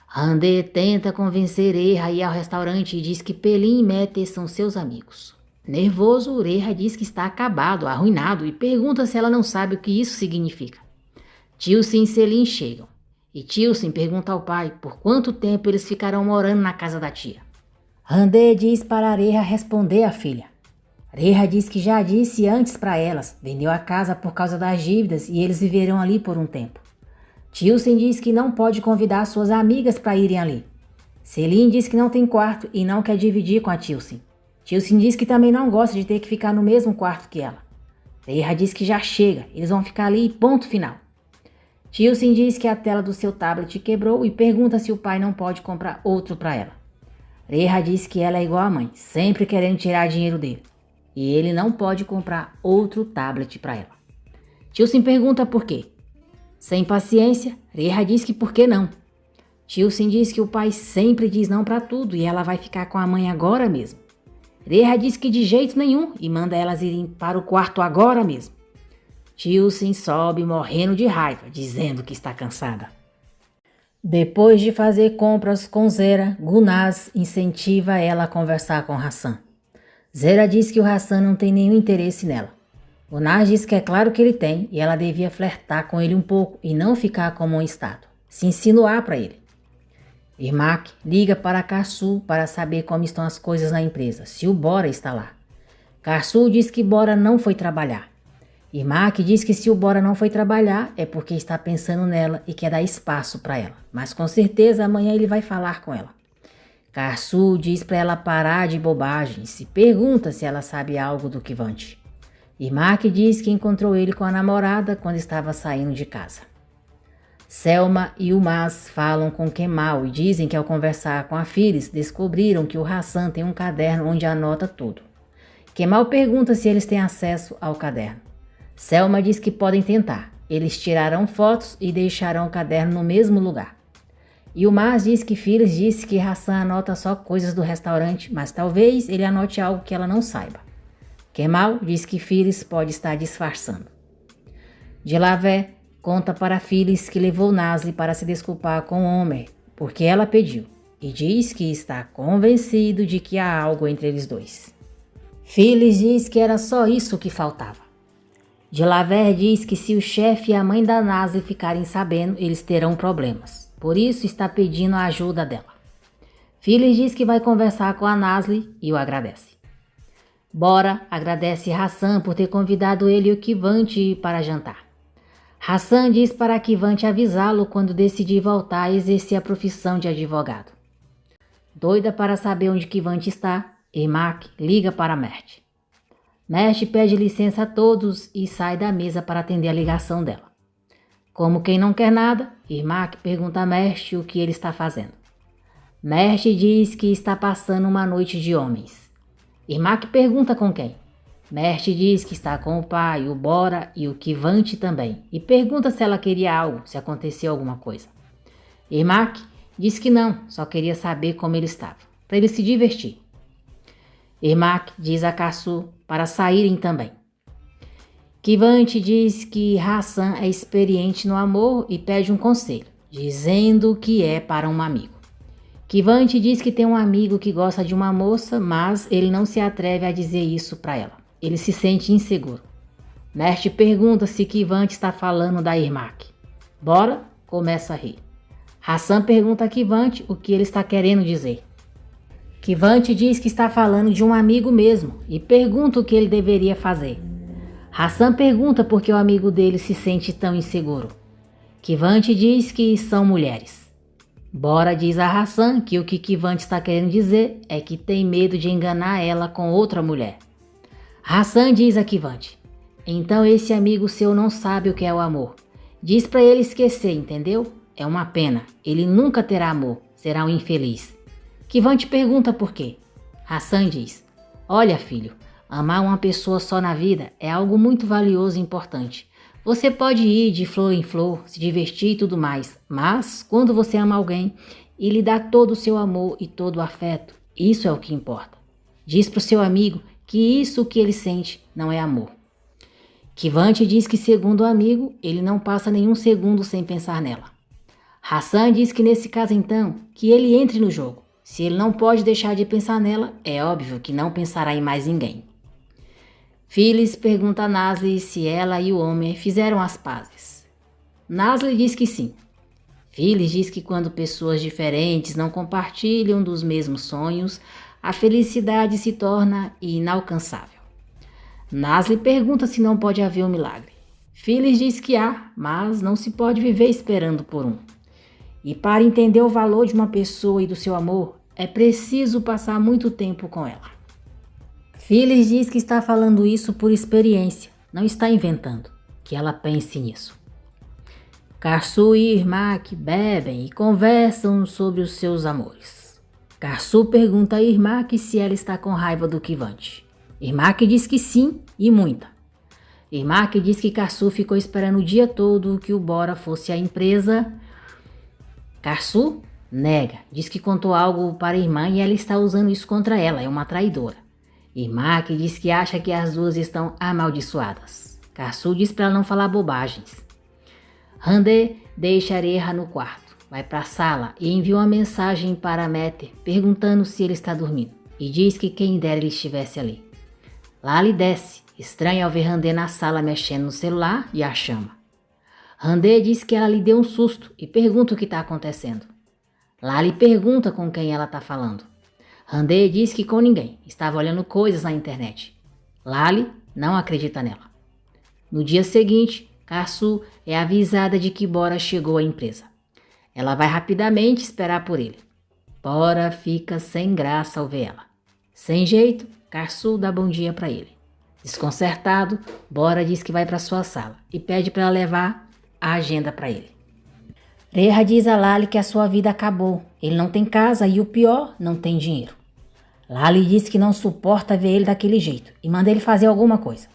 Speaker 1: Randê tenta convencer Ureha a ir ao restaurante e diz que Pelin e Mété são seus amigos. Nervoso, Ureha diz que está acabado, arruinado e pergunta se ela não sabe o que isso significa. Tilsin e Selin chegam. E Tilsin pergunta ao pai por quanto tempo eles ficarão morando na casa da tia. Randê diz para Ureha responder à filha. Ureha diz que já disse antes para elas, vendeu a casa por causa das dívidas e eles viverão ali por um tempo. Tilsin diz que não pode convidar suas amigas para irem ali. Selin diz que não tem quarto e não quer dividir com a Tilsin. Tilsin diz que também não gosta de ter que ficar no mesmo quarto que ela. Ureha diz que já chega, eles vão ficar ali, ponto final. Tilsin diz que a tela do seu tablet quebrou e pergunta se o pai não pode comprar outro para ela. Ureha diz que ela é igual à mãe, sempre querendo tirar dinheiro dele. E ele não pode comprar outro tablet para ela. Tilsin pergunta por quê. Sem paciência, Ureha diz que por que não. Tilsin diz que o pai sempre diz não para tudo e ela vai ficar com a mãe agora mesmo. Ureha diz que de jeito nenhum e manda elas irem para o quarto agora mesmo. Tilsin sobe morrendo de raiva, dizendo que está cansada. Depois de fazer compras com Zera, Gulnaz incentiva ela a conversar com Hassan. Zera diz que o Hassan não tem nenhum interesse nela. Gulnaz diz que é claro que ele tem e ela devia flertar com ele um pouco e não ficar como um estátua, se insinuar para ele. Irmak liga para Karsu para saber como estão as coisas na empresa, se o Bora está lá. Karsu diz que Bora não foi trabalhar. Irmak diz que se o Bora não foi trabalhar é porque está pensando nela e quer dar espaço para ela. Mas com certeza amanhã ele vai falar com ela. Karsu diz para ela parar de bobagem e pergunta se ela sabe algo do Kivante. Irmak diz que encontrou ele com a namorada quando estava saindo de casa. Selma e Umaz falam com Kemal e dizem que ao conversar com a Phyllis descobriram que o Hassan tem um caderno onde anota tudo. Kemal pergunta se eles têm acesso ao caderno. Selma diz que podem tentar. Eles tirarão fotos e deixarão o caderno no mesmo lugar. E o Mas diz que Phyllis disse que Hassan anota só coisas do restaurante, mas talvez ele anote algo que ela não saiba. Kemal diz que Phyllis pode estar disfarçando. Delavé conta para Phyllis que levou Nasli para se desculpar com Homer, porque ela pediu, e diz que está convencido de que há algo entre eles dois. Phyllis diz que era só isso que faltava. Delavé diz que se o chefe e a mãe da Nasli ficarem sabendo, eles terão problemas. Por isso está pedindo a ajuda dela. Phyllis diz que vai conversar com a Nasli e o agradece. Bora agradece Hassan por ter convidado ele e o Kivante para jantar. Hassan diz para Kivante avisá-lo quando decidir voltar a exercer a profissão de advogado. Doida para saber onde Kivante está, Irmak liga para Mert. Mert pede licença a todos e sai da mesa para atender a ligação dela. Como quem não quer nada, Irmak pergunta a Mert o que ele está fazendo. Mert diz que está passando uma noite de homens. Irmak pergunta com quem. Mert diz que está com o pai, o Bora e o Kivante também, e pergunta se ela queria algo, se aconteceu alguma coisa. Irmak diz que não, só queria saber como ele estava, para ele se divertir. Irmak diz a Karsu para saírem também. Kivante diz que Hassan é experiente no amor e pede um conselho, dizendo que é para um amigo. Kivante diz que tem um amigo que gosta de uma moça, mas ele não se atreve a dizer isso para ela. Ele se sente inseguro. Mert pergunta se Kivante está falando da Irmak. Bora começa a rir. Hassan pergunta a Kivante o que ele está querendo dizer. Kivante diz que está falando de um amigo mesmo e pergunta o que ele deveria fazer. Hassan pergunta por que o amigo dele se sente tão inseguro. Kivante diz que são mulheres. Bora diz a Hassan que o que Kivante está querendo dizer é que tem medo de enganar ela com outra mulher. Hassan diz a Kivante, então esse amigo seu não sabe o que é o amor. Diz para ele esquecer, entendeu? É uma pena, ele nunca terá amor, será um infeliz. Kivante pergunta por quê. Hassan diz, olha filho, amar uma pessoa só na vida é algo muito valioso e importante. Você pode ir de flor em flor, se divertir e tudo mais, mas quando você ama alguém e lhe dá todo o seu amor e todo o afeto, isso é o que importa. Diz para o seu amigo que isso que ele sente não é amor. Kivante diz que segundo o amigo, ele não passa nenhum segundo sem pensar nela. Hassan diz que nesse caso então, que ele entre no jogo. Se ele não pode deixar de pensar nela, é óbvio que não pensará em mais ninguém. Phyllis pergunta a Nasli se ela e o homem fizeram as pazes. Nasli diz que sim. Phyllis diz que quando pessoas diferentes não compartilham dos mesmos sonhos, a felicidade se torna inalcançável. Nasli pergunta se não pode haver um milagre. Phyllis diz que há, mas não se pode viver esperando por um. E para entender o valor de uma pessoa e do seu amor, é preciso passar muito tempo com ela. Phyllis diz que está falando isso por experiência, não está inventando, que ela pense nisso. Karsu e Irmak bebem e conversam sobre os seus amores. Karsu pergunta a Irmak se ela está com raiva do Kivante. Irmak diz que sim, e muita. Irmak diz que Karsu ficou esperando o dia todo que o Bora fosse à empresa. Karsu nega, diz que contou algo para a irmã e ela está usando isso contra ela, é uma traidora. Irmak diz que acha que as duas estão amaldiçoadas. Karsu diz para ela não falar bobagens. Hande deixa Areha no quarto, vai para a sala e envia uma mensagem para Meter perguntando se ele está dormindo e diz que quem dera ele estivesse ali. Lali desce, estranha ao ver Hande na sala mexendo no celular e a chama. Hande diz que ela lhe deu um susto e pergunta o que está acontecendo. Lali pergunta com quem ela está falando. Hande diz que com ninguém, estava olhando coisas na internet. Lali não acredita nela. No dia seguinte, Karsu é avisada de que Bora chegou à empresa. Ela vai rapidamente esperar por ele. Bora fica sem graça ao ver ela. Sem jeito, Karsu dá bom dia para ele. Desconcertado, Bora diz que vai para sua sala e pede para ela levar a agenda para ele. Reha diz a Lali que a sua vida acabou. Ele não tem casa e o pior, não tem dinheiro. Lali diz que não suporta ver ele daquele jeito e manda ele fazer alguma coisa.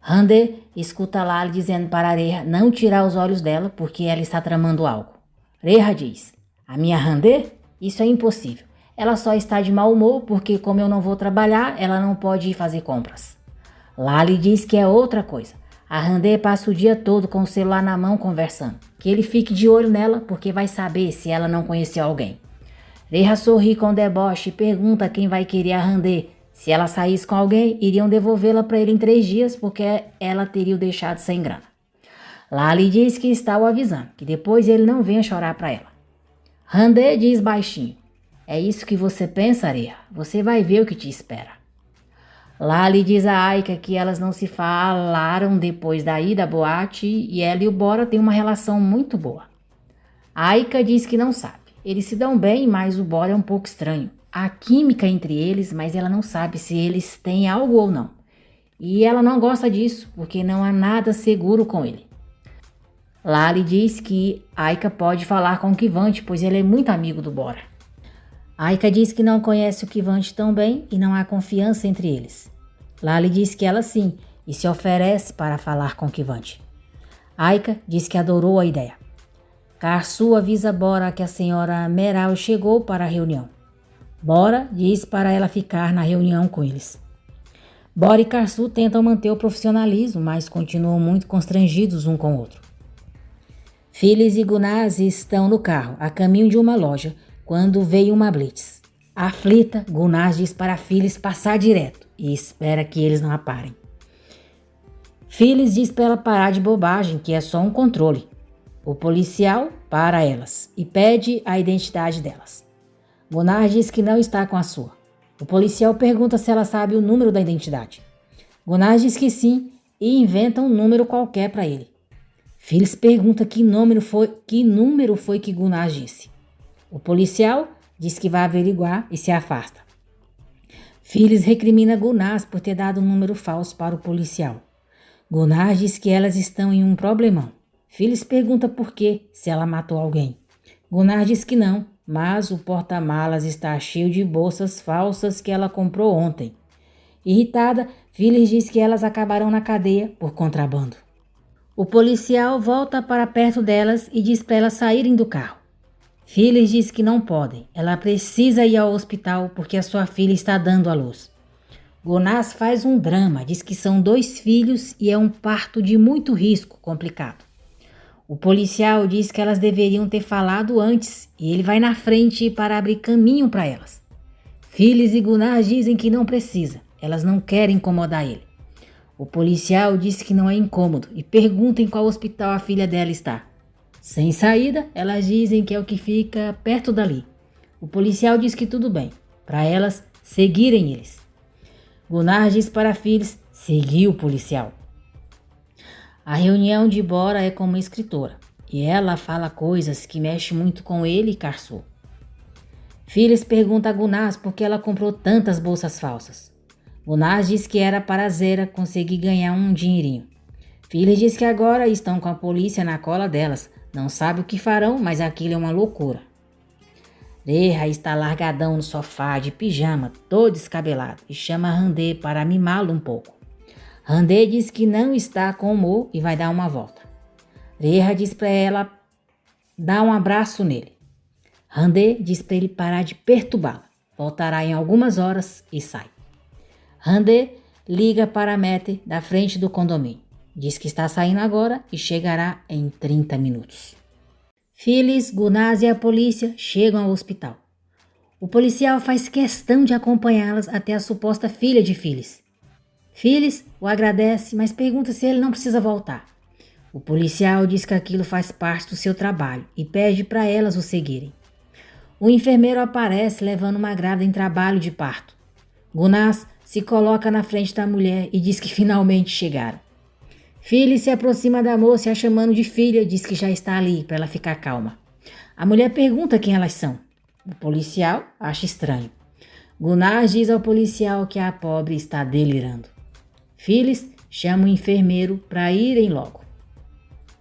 Speaker 1: Hande escuta Lali dizendo para Reha não tirar os olhos dela porque ela está tramando algo. Reha diz, A minha Randê? Isso é impossível. Ela só está de mau humor porque, como eu não vou trabalhar, ela não pode ir fazer compras. Lali diz que é outra coisa. A Randê passa o dia todo com o celular na mão conversando. Que ele fique de olho nela porque vai saber se ela não conheceu alguém. Reha sorri com deboche e pergunta quem vai querer a Randê. Se ela saísse com alguém, iriam devolvê-la para ele em 3 dias porque ela teria o deixado sem grana. Lali diz que está o avisando, que depois ele não venha chorar para ela. Randê diz baixinho: é isso que você pensa, Reha? Você vai ver o que te espera. Lali diz a Aika que elas não se falaram depois da ida à boate e ela e o Bora têm uma relação muito boa. A Aika diz que não sabe. Eles se dão bem, mas o Bora é um pouco estranho. Há química entre eles, mas ela não sabe se eles têm algo ou não. E ela não gosta disso, porque não há nada seguro com ele. Lali diz que Aika pode falar com o Kivante, pois ele é muito amigo do Bora. Aika diz que não conhece o Kivante tão bem e não há confiança entre eles. Lali diz que ela sim, e se oferece para falar com o Kivante. Aika diz que adorou a ideia. Karsu avisa Bora que a senhora Meral chegou para a reunião. Bora diz para ela ficar na reunião com eles. Bora e Karsu tentam manter o profissionalismo, mas continuam muito constrangidos um com o outro. Phyllis e Gunaz estão no carro, a caminho de uma loja, quando veio uma blitz. Aflita, Gunaz diz para Phyllis passar direto e espera que eles não a parem. Phyllis diz para ela parar de bobagem, que é só um controle. O policial para elas e pede a identidade delas. Gunaz diz que não está com a sua. O policial pergunta se ela sabe o número da identidade. Gunaz diz que sim e inventa um número qualquer para ele. Phyllis pergunta que número foi que Gunaz disse. O policial diz que vai averiguar e se afasta. Phyllis recrimina Gunaz por ter dado um número falso para o policial. Gunaz diz que elas estão em um problemão. Phyllis pergunta por quê, se ela matou alguém. Gunaz diz que não, mas o porta-malas está cheio de bolsas falsas que ela comprou ontem. Irritada, Phyllis diz que elas acabarão na cadeia por contrabando. O policial volta para perto delas e diz para elas saírem do carro. Phyllis diz que não podem. Ela precisa ir ao hospital porque a sua filha está dando à luz. Gunaz faz um drama, diz que são 2 filhos e é um parto de muito risco, complicado. O policial diz que elas deveriam ter falado antes e ele vai na frente para abrir caminho para elas. Phyllis e Gunaz dizem que não precisa, elas não querem incomodar ele. O policial diz que não é incômodo e pergunta em qual hospital a filha dela está. Sem saída, elas dizem que é o que fica perto dali. O policial diz que tudo bem, para elas seguirem eles. Gunaz diz para Phyllis seguir o policial. A reunião de Bora é com uma escritora e ela fala coisas que mexem muito com ele e Karsu. Phyllis pergunta a Gunaz por que ela comprou tantas bolsas falsas. Gunaz diz que era para Zera conseguir ganhar um dinheirinho. Phyllis diz que agora estão com a polícia na cola delas. Não sabe o que farão, mas aquilo é uma loucura. Reha está largadão no sofá de pijama, todo descabelado, e chama Randê para mimá-lo um pouco. Randê diz que não está com humor e vai dar uma volta. Reha diz para ela dar um abraço nele. Randê diz para ele parar de perturbá-la. Voltará em algumas horas e sai. Randê liga para a Mete da frente do condomínio. Diz que está saindo agora e chegará em 30 minutos. Phyllis, Gunaz e a polícia chegam ao hospital. O policial faz questão de acompanhá-las até a suposta filha de Phyllis. Phyllis o agradece, mas pergunta se ele não precisa voltar. O policial diz que aquilo faz parte do seu trabalho e pede para elas o seguirem. O enfermeiro aparece levando uma grávida em trabalho de parto. Gunaz se coloca na frente da mulher e diz que finalmente chegaram. Phyllis se aproxima da moça e a chamando de filha, diz que já está ali para ela ficar calma. A mulher pergunta quem elas são. O policial acha estranho. Gunaz diz ao policial que a pobre está delirando. Phyllis chama o enfermeiro para irem logo.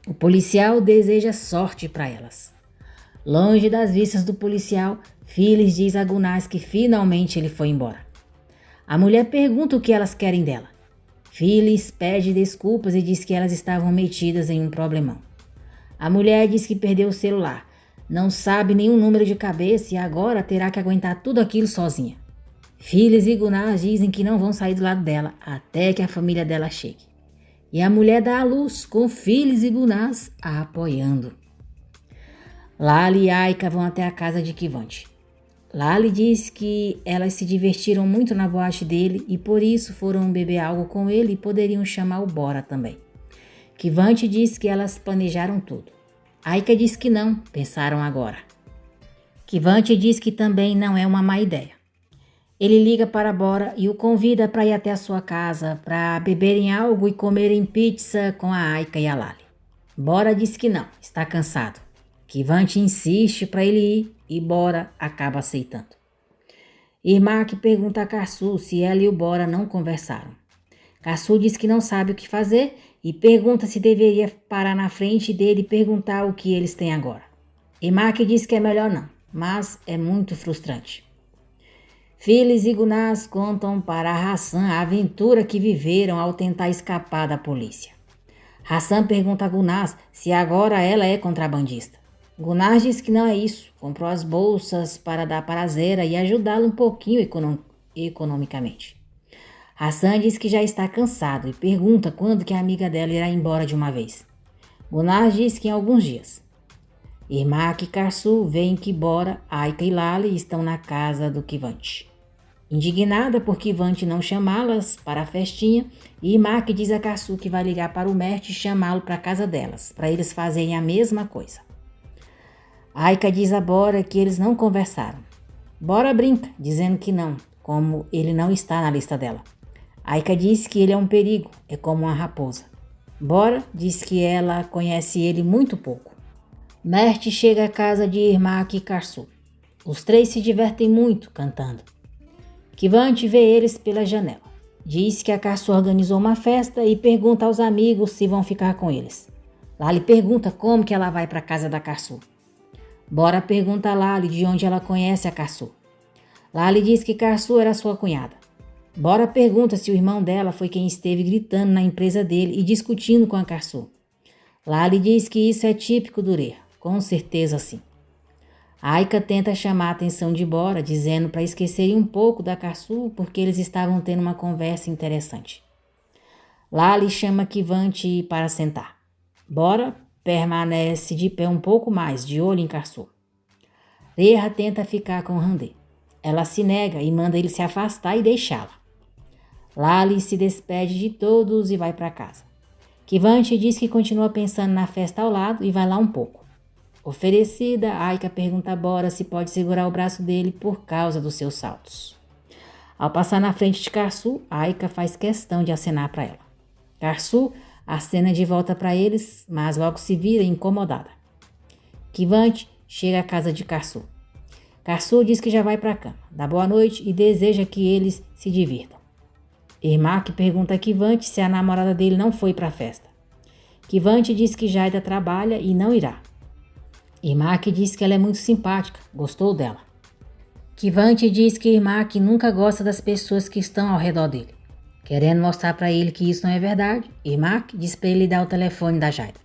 Speaker 1: O policial deseja sorte para elas. Longe das vistas do policial, Phyllis diz a Gunaz que finalmente ele foi embora. A mulher pergunta o que elas querem dela. Phyllis pede desculpas e diz que elas estavam metidas em um problemão. A mulher diz que perdeu o celular. Não sabe nenhum número de cabeça e agora terá que aguentar tudo aquilo sozinha. Filhos e Gunnar dizem que não vão sair do lado dela até que a família dela chegue. E a mulher dá à luz com filhos e Gunnars a apoiando. Lali e Aika vão até a casa de Kivante. Lali diz que elas se divertiram muito na boate dele e por isso foram beber algo com ele e poderiam chamar o Bora também. Kivante diz que elas planejaram tudo. Aika diz que não, pensaram agora. Kivante diz que também não é uma má ideia. Ele liga para Bora e o convida para ir até a sua casa para beberem algo e comerem pizza com a Aika e a Lali. Bora diz que não, está cansado. Kivante insiste para ele ir e Bora acaba aceitando. Irmak pergunta a Karsu se ela e o Bora não conversaram. Karsu diz que não sabe o que fazer e pergunta se deveria parar na frente dele e perguntar o que eles têm agora. Irmak diz que é melhor não, mas é muito frustrante. Phyllis e Gunnars contam para Hassan a aventura que viveram ao tentar escapar da polícia. Hassan pergunta a Gunnars se agora ela é contrabandista. Gunnars diz que não é isso, comprou as bolsas para dar para a Zera e ajudá-lo um pouquinho economicamente. Hassan diz que já está cansado e pergunta quando que a amiga dela irá embora de uma vez. Gunnars diz que em alguns dias. Irmak e Karsu veem que Bora, Aika e Lali estão na casa do Kivante. Indignada por Kivante não chamá-las para a festinha, Irmak diz a Karsu que vai ligar para o Mert e chamá-lo para a casa delas, para eles fazerem a mesma coisa. Aika diz a Bora que eles não conversaram. Bora brinca, dizendo que não, como ele não está na lista dela. Aika diz que ele é um perigo, é como uma raposa. Bora diz que ela conhece ele muito pouco. Mert chega à casa de Irmak e Karsu. Os três se divertem muito cantando. Kivante vê eles pela janela. Diz que a Karsu organizou uma festa e pergunta aos amigos se vão ficar com eles. Lali pergunta como que ela vai para a casa da Karsu. Bora pergunta a Lali de onde ela conhece a Karsu. Lali diz que Karsu era sua cunhada. Bora pergunta se o irmão dela foi quem esteve gritando na empresa dele e discutindo com a Karsu. Lali diz que isso é típico do Rer, com certeza sim. Aika tenta chamar a atenção de Bora, dizendo para esquecerem um pouco da Karsu porque eles estavam tendo uma conversa interessante. Lali chama Kivante para sentar. Bora permanece de pé um pouco mais, de olho em Karsu. Reha tenta ficar com Randê. Ela se nega e manda ele se afastar e deixá-la. Lali se despede de todos e vai para casa. Kivante diz que continua pensando na festa ao lado e vai lá um pouco. Oferecida, Aika pergunta a Bora se pode segurar o braço dele por causa dos seus saltos. Ao passar na frente de Karsu, Aika faz questão de acenar para ela. Karsu acena de volta para eles, mas logo se vira incomodada. Kivante chega à casa de Karsu. Karsu diz que já vai para a cama, dá boa noite e deseja que eles se divirtam. Irmak pergunta a Kivante se a namorada dele não foi para a festa. Kivante diz que Jaida trabalha e não irá. Irmak diz que ela é muito simpática, gostou dela. Kivante diz que Irmak nunca gosta das pessoas que estão ao redor dele. Querendo mostrar para ele que isso não é verdade, Irmak diz para ele dar o telefone da Jaida.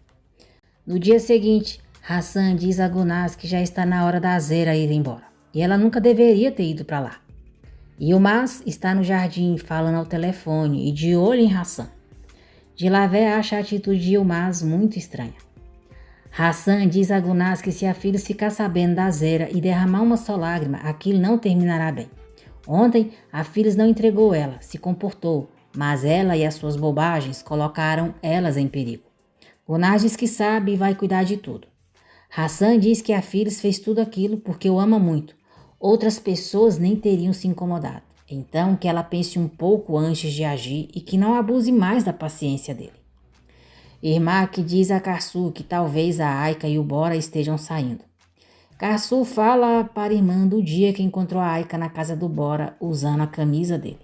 Speaker 1: No dia seguinte, Hassan diz a Gunnars que já está na hora da Zera ir embora, e ela nunca deveria ter ido para lá. Yilmaz está no jardim falando ao telefone e de olho em Hassan. Dilavé acha a atitude de Yilmaz muito estranha. Hassan diz a Gunnars que se a filha ficar sabendo da Zera e derramar uma só lágrima, aquilo não terminará bem. Ontem, a Phyllis não entregou ela, se comportou, mas ela e as suas bobagens colocaram elas em perigo. Gunnars diz que sabe e vai cuidar de tudo. Hassan diz que a Phyllis fez tudo aquilo porque o ama muito. Outras pessoas nem teriam se incomodado. Então, que ela pense um pouco antes de agir e que não abuse mais da paciência dele. Irmak diz a Karsu que talvez a Aika e o Bora estejam saindo. Karsu fala para a irmã do dia que encontrou a Aika na casa do Bora usando a camisa dele.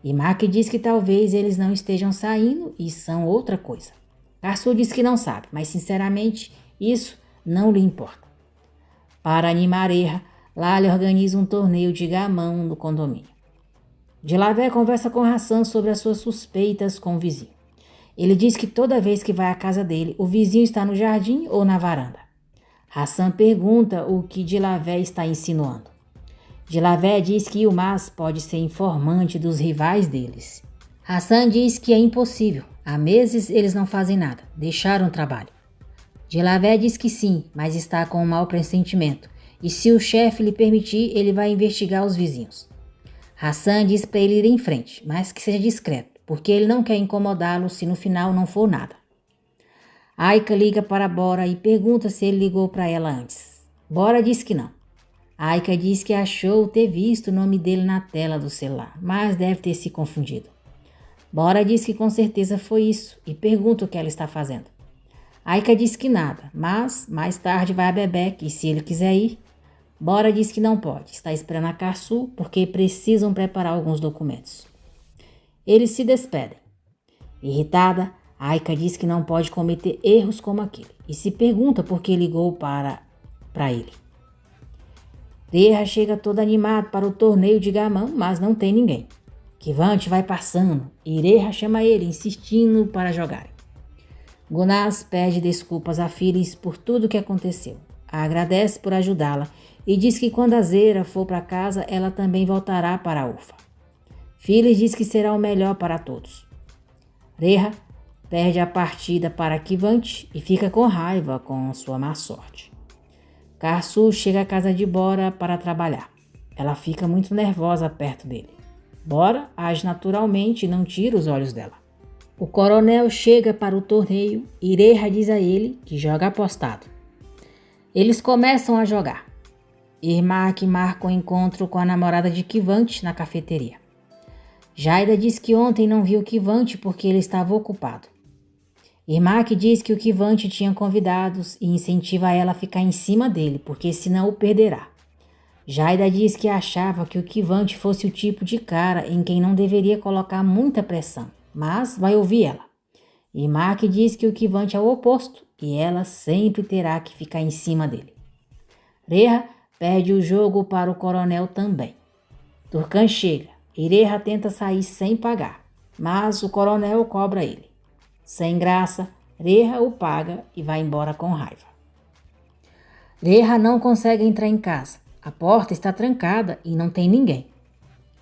Speaker 1: Irmak diz que talvez eles não estejam saindo e são outra coisa. Karsu diz que não sabe, mas sinceramente isso não lhe importa. Para animar Reha, Lali organiza um torneio de gamão no condomínio. Dilavé conversa com Hassan sobre as suas suspeitas com o vizinho. Ele diz que toda vez que vai à casa dele, o vizinho está no jardim ou na varanda. Hassan pergunta o que Dilavé está insinuando. Dilavé diz que Yilmaz pode ser informante dos rivais deles. Hassan diz que é impossível. Há meses eles não fazem nada, deixaram o trabalho. Dilavé diz que sim, mas está com um mau pressentimento. E se o chefe lhe permitir, ele vai investigar os vizinhos. Hassan diz para ele ir em frente, mas que seja discreto, porque ele não quer incomodá-lo se no final não for nada. Aika liga para Bora e pergunta se ele ligou para ela antes. Bora diz que não. Aika diz que achou ter visto o nome dele na tela do celular, mas deve ter se confundido. Bora diz que com certeza foi isso e pergunta o que ela está fazendo. Aika diz que nada, mas mais tarde vai a Bebeque e se ele quiser ir. Bora diz que não pode, está esperando a Karsu porque precisam preparar alguns documentos. Eles se despedem. Irritada, Aika diz que não pode cometer erros como aquele e se pergunta por que ligou para ele. Reha chega todo animado para o torneio de gamão, mas não tem ninguém. Kivante vai passando e Reha chama ele, insistindo para jogarem. Gunaz pede desculpas a Phyllis por tudo o que aconteceu. A agradece por ajudá-la e diz que quando a Zera for para casa, ela também voltará para a Ufa. Phyllis diz que será o melhor para todos. Reha perde a partida para Kivante e fica com raiva com sua má sorte. Karsu chega à casa de Bora para trabalhar. Ela fica muito nervosa perto dele. Bora age naturalmente e não tira os olhos dela. O coronel chega para o torneio e Reha diz a ele que joga apostado. Eles começam a jogar. Irmak marca um encontro com a namorada de Kivante na cafeteria. Jaida diz que ontem não viu Kivante porque ele estava ocupado. Irmak diz que o Kivante tinha convidados e incentiva ela a ficar em cima dele, porque senão o perderá. Jaida diz que achava que o Kivante fosse o tipo de cara em quem não deveria colocar muita pressão, mas vai ouvir ela. Irmak diz que o Kivante é o oposto e ela sempre terá que ficar em cima dele. Reha perde o jogo para o coronel também. Turcan chega e Reha tenta sair sem pagar, mas o coronel cobra ele. Sem graça, Reha o paga e vai embora com raiva. Reha não consegue entrar em casa. A porta está trancada e não tem ninguém.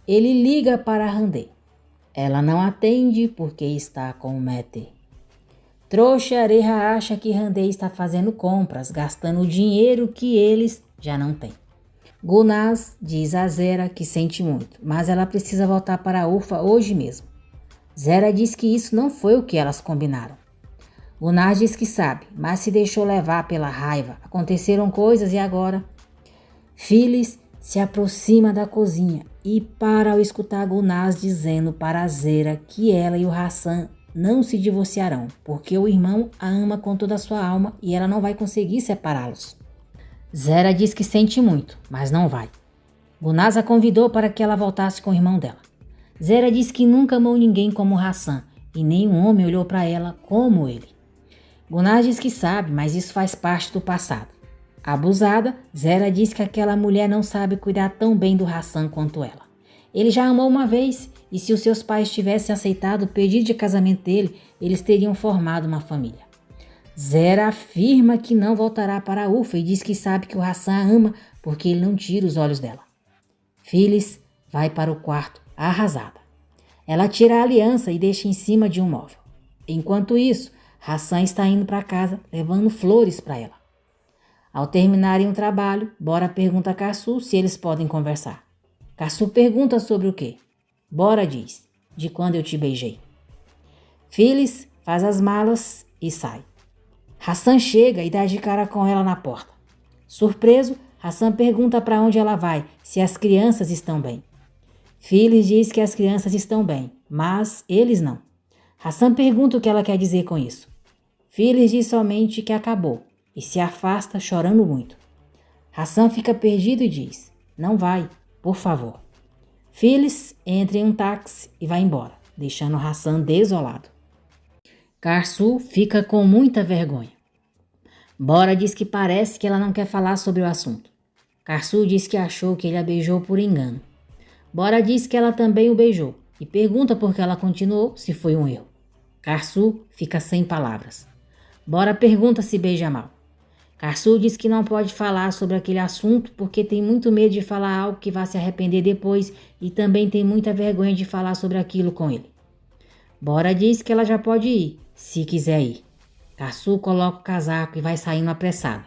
Speaker 1: Ele liga para Randê. Ela não atende porque está com o Mete. Trouxa, Reha acha que Randê está fazendo compras, gastando o dinheiro que eles já não têm. Gunaz diz a Zera que sente muito, mas ela precisa voltar para a Ufa hoje mesmo. Zera diz que isso não foi o que elas combinaram. Gunaz diz que sabe, mas se deixou levar pela raiva. Aconteceram coisas e agora? Phyllis se aproxima da cozinha e para ao escutar Gunaz dizendo para Zera que ela e o Hassan não se divorciarão, porque o irmão a ama com toda a sua alma e ela não vai conseguir separá-los. Zera diz que sente muito, mas não vai. Gunaz a convidou para que ela voltasse com o irmão dela. Zera diz que nunca amou ninguém como Hassan e nenhum homem olhou para ela como ele. Gunaz diz que sabe, mas isso faz parte do passado. Abusada, Zera diz que aquela mulher não sabe cuidar tão bem do Hassan quanto ela. Ele já amou uma vez e se os seus pais tivessem aceitado o pedido de casamento dele, eles teriam formado uma família. Zera afirma que não voltará para a Ufa e diz que sabe que o Hassan a ama porque ele não tira os olhos dela. Phyllis vai para o quarto arrasada. Ela tira a aliança e deixa em cima de um móvel. Enquanto isso, Hassan está indo para casa levando flores para ela. Ao terminarem o trabalho, Bora pergunta a Karsu se eles podem conversar. Karsu pergunta sobre o quê? Bora diz, de quando eu te beijei. Phyllis faz as malas e sai. Hassan chega e dá de cara com ela na porta. Surpreso, Hassan pergunta para onde ela vai, se as crianças estão bem. Phyllis diz que as crianças estão bem, mas eles não. Hassan pergunta o que ela quer dizer com isso. Phyllis diz somente que acabou e se afasta chorando muito. Hassan fica perdido e diz, não vai, por favor. Phyllis entra em um táxi e vai embora, deixando Hassan desolado. Karsu fica com muita vergonha. Bora diz que parece que ela não quer falar sobre o assunto. Karsu diz que achou que ele a beijou por engano. Bora diz que ela também o beijou e pergunta por que ela continuou se foi um erro. Karsu fica sem palavras. Bora pergunta se beija mal. Karsu diz que não pode falar sobre aquele assunto porque tem muito medo de falar algo que vá se arrepender depois e também tem muita vergonha de falar sobre aquilo com ele. Bora diz que ela já pode ir, se quiser ir. Karsu coloca o casaco e vai saindo apressada.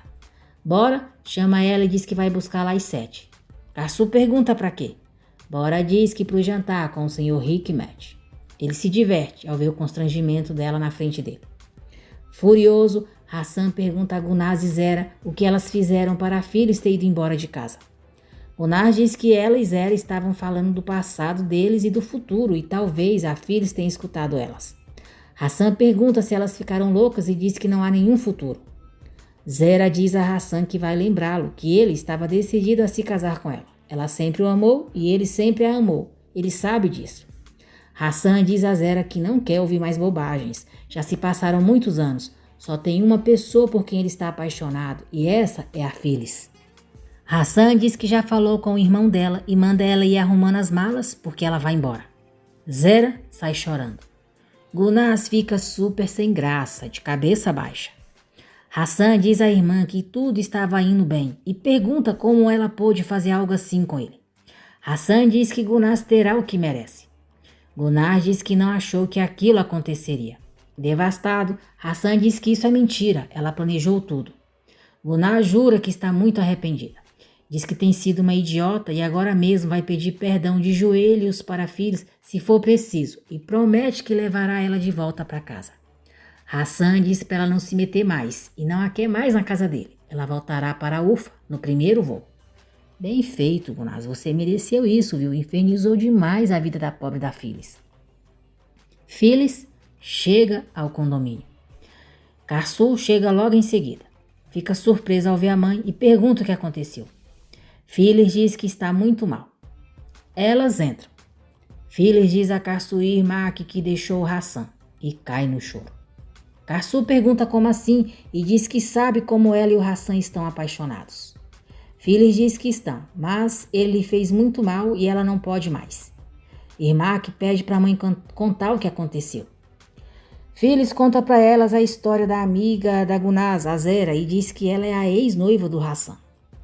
Speaker 1: Bora chama ela e diz que vai buscar lá às 7. Karsu pergunta para quê? Bora diz que pro jantar com o Sr. Rick Matt. Ele se diverte ao ver o constrangimento dela na frente dele. Furioso, Hassan pergunta a Gulnaz e Zera o que elas fizeram para a filha ter ido embora de casa. Gulnaz diz que ela e Zera estavam falando do passado deles e do futuro e talvez a filha tenha escutado elas. Hassan pergunta se elas ficaram loucas e diz que não há nenhum futuro. Zera diz a Hassan que vai lembrá-lo que ele estava decidido a se casar com ela. Ela sempre o amou e ele sempre a amou. Ele sabe disso. Hassan diz a Zera que não quer ouvir mais bobagens. Já se passaram muitos anos. Só tem uma pessoa por quem ele está apaixonado e essa é a Phyllis. Hassan diz que já falou com o irmão dela e manda ela ir arrumando as malas porque ela vai embora. Zera sai chorando. Gulnaz fica super sem graça, de cabeça baixa. Hassan diz à irmã que tudo estava indo bem e pergunta como ela pôde fazer algo assim com ele. Hassan diz que Gulnaz terá o que merece. Gulnaz diz que não achou que aquilo aconteceria. Devastado, Hassan diz que isso é mentira, ela planejou tudo. Gulnaz jura que está muito arrependida. Diz que tem sido uma idiota e agora mesmo vai pedir perdão de joelhos para a filha se for preciso e promete que levará ela de volta para casa. Hassan diz para ela não se meter mais e não a quer mais na casa dele. Ela voltará para a Ufa no primeiro voo. Bem feito, Gulnaz, você mereceu isso, viu? Infernizou demais a vida da pobre da Phyllis. Phyllis chega ao condomínio. Karsu chega logo em seguida. Fica surpresa ao ver a mãe e pergunta o que aconteceu. Phyllis diz que está muito mal. Elas entram. Phyllis diz a Karsu ir Mac que deixou o Hassan e cai no choro. Karsu pergunta como assim e diz que sabe como ela e o Hassan estão apaixonados. Phyllis diz que estão, mas ele lhe fez muito mal e ela não pode mais. Irmak pede para a mãe contar o que aconteceu. Phyllis conta para elas a história da amiga da Gulnaz, a Zera, e diz que ela é a ex-noiva do Hassan.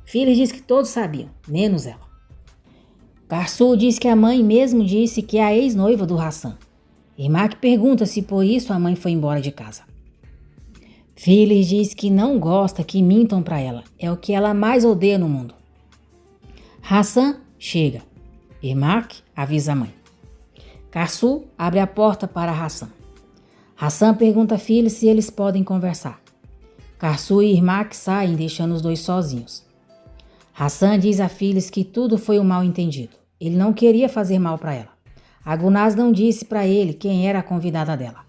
Speaker 1: Phyllis diz que todos sabiam, menos ela. Karsu diz que a mãe mesmo disse que é a ex-noiva do Hassan. Irmak pergunta se por isso a mãe foi embora de casa. Phyllis diz que não gosta que mintam para ela, é o que ela mais odeia no mundo. Hassan chega. Irmak avisa a mãe. Karsu abre a porta para Hassan. Hassan pergunta a Phyllis se eles podem conversar. Karsu e Irmak saem deixando os dois sozinhos. Hassan diz a Phyllis que tudo foi um mal-entendido. Ele não queria fazer mal para ela. A Gulnaz não disse para ele quem era a convidada dela.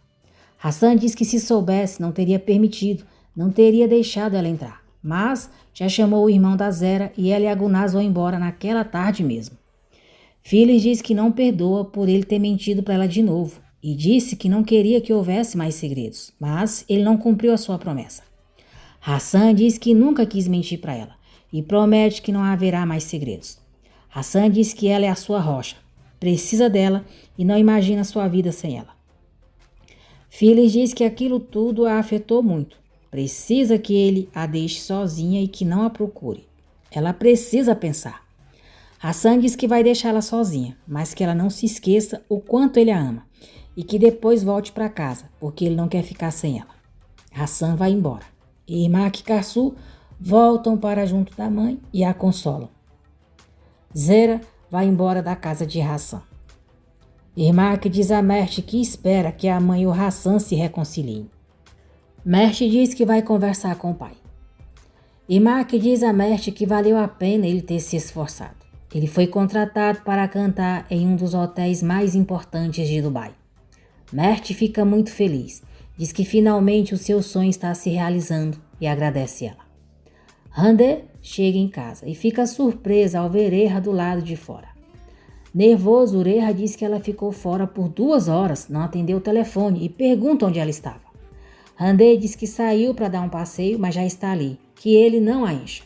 Speaker 1: Hassan diz que se soubesse não teria permitido, não teria deixado ela entrar. Mas já chamou o irmão da Zera e ela e a Gulnaz vão embora naquela tarde mesmo. Phyllis diz que não perdoa por ele ter mentido para ela de novo e disse que não queria que houvesse mais segredos, mas ele não cumpriu a sua promessa. Hassan diz que nunca quis mentir para ela e promete que não haverá mais segredos. Hassan diz que ela é a sua rocha, precisa dela e não imagina sua vida sem ela. Phyllis diz que aquilo tudo a afetou muito. Precisa que ele a deixe sozinha e que não a procure. Ela precisa pensar. Hassan diz que vai deixá-la sozinha, mas que ela não se esqueça o quanto ele a ama e que depois volte para casa, porque ele não quer ficar sem ela. Hassan vai embora. Irmak e Karsu voltam para junto da mãe e a consolam. Zera vai embora da casa de Hassan. Irmak diz a Mert que espera que a mãe e o Hassan se reconciliem. Mert diz que vai conversar com o pai. Irmak diz a Mert que valeu a pena ele ter se esforçado. Ele foi contratado para cantar em um dos hotéis mais importantes de Dubai. Mert fica muito feliz, diz que finalmente o seu sonho está se realizando e agradece ela. Hande chega em casa e fica surpresa ao ver Reha do lado de fora. Nervoso, Reha diz que ela ficou fora por 2 horas, não atendeu o telefone e pergunta onde ela estava. Hande diz que saiu para dar um passeio, mas já está ali, que ele não a enche.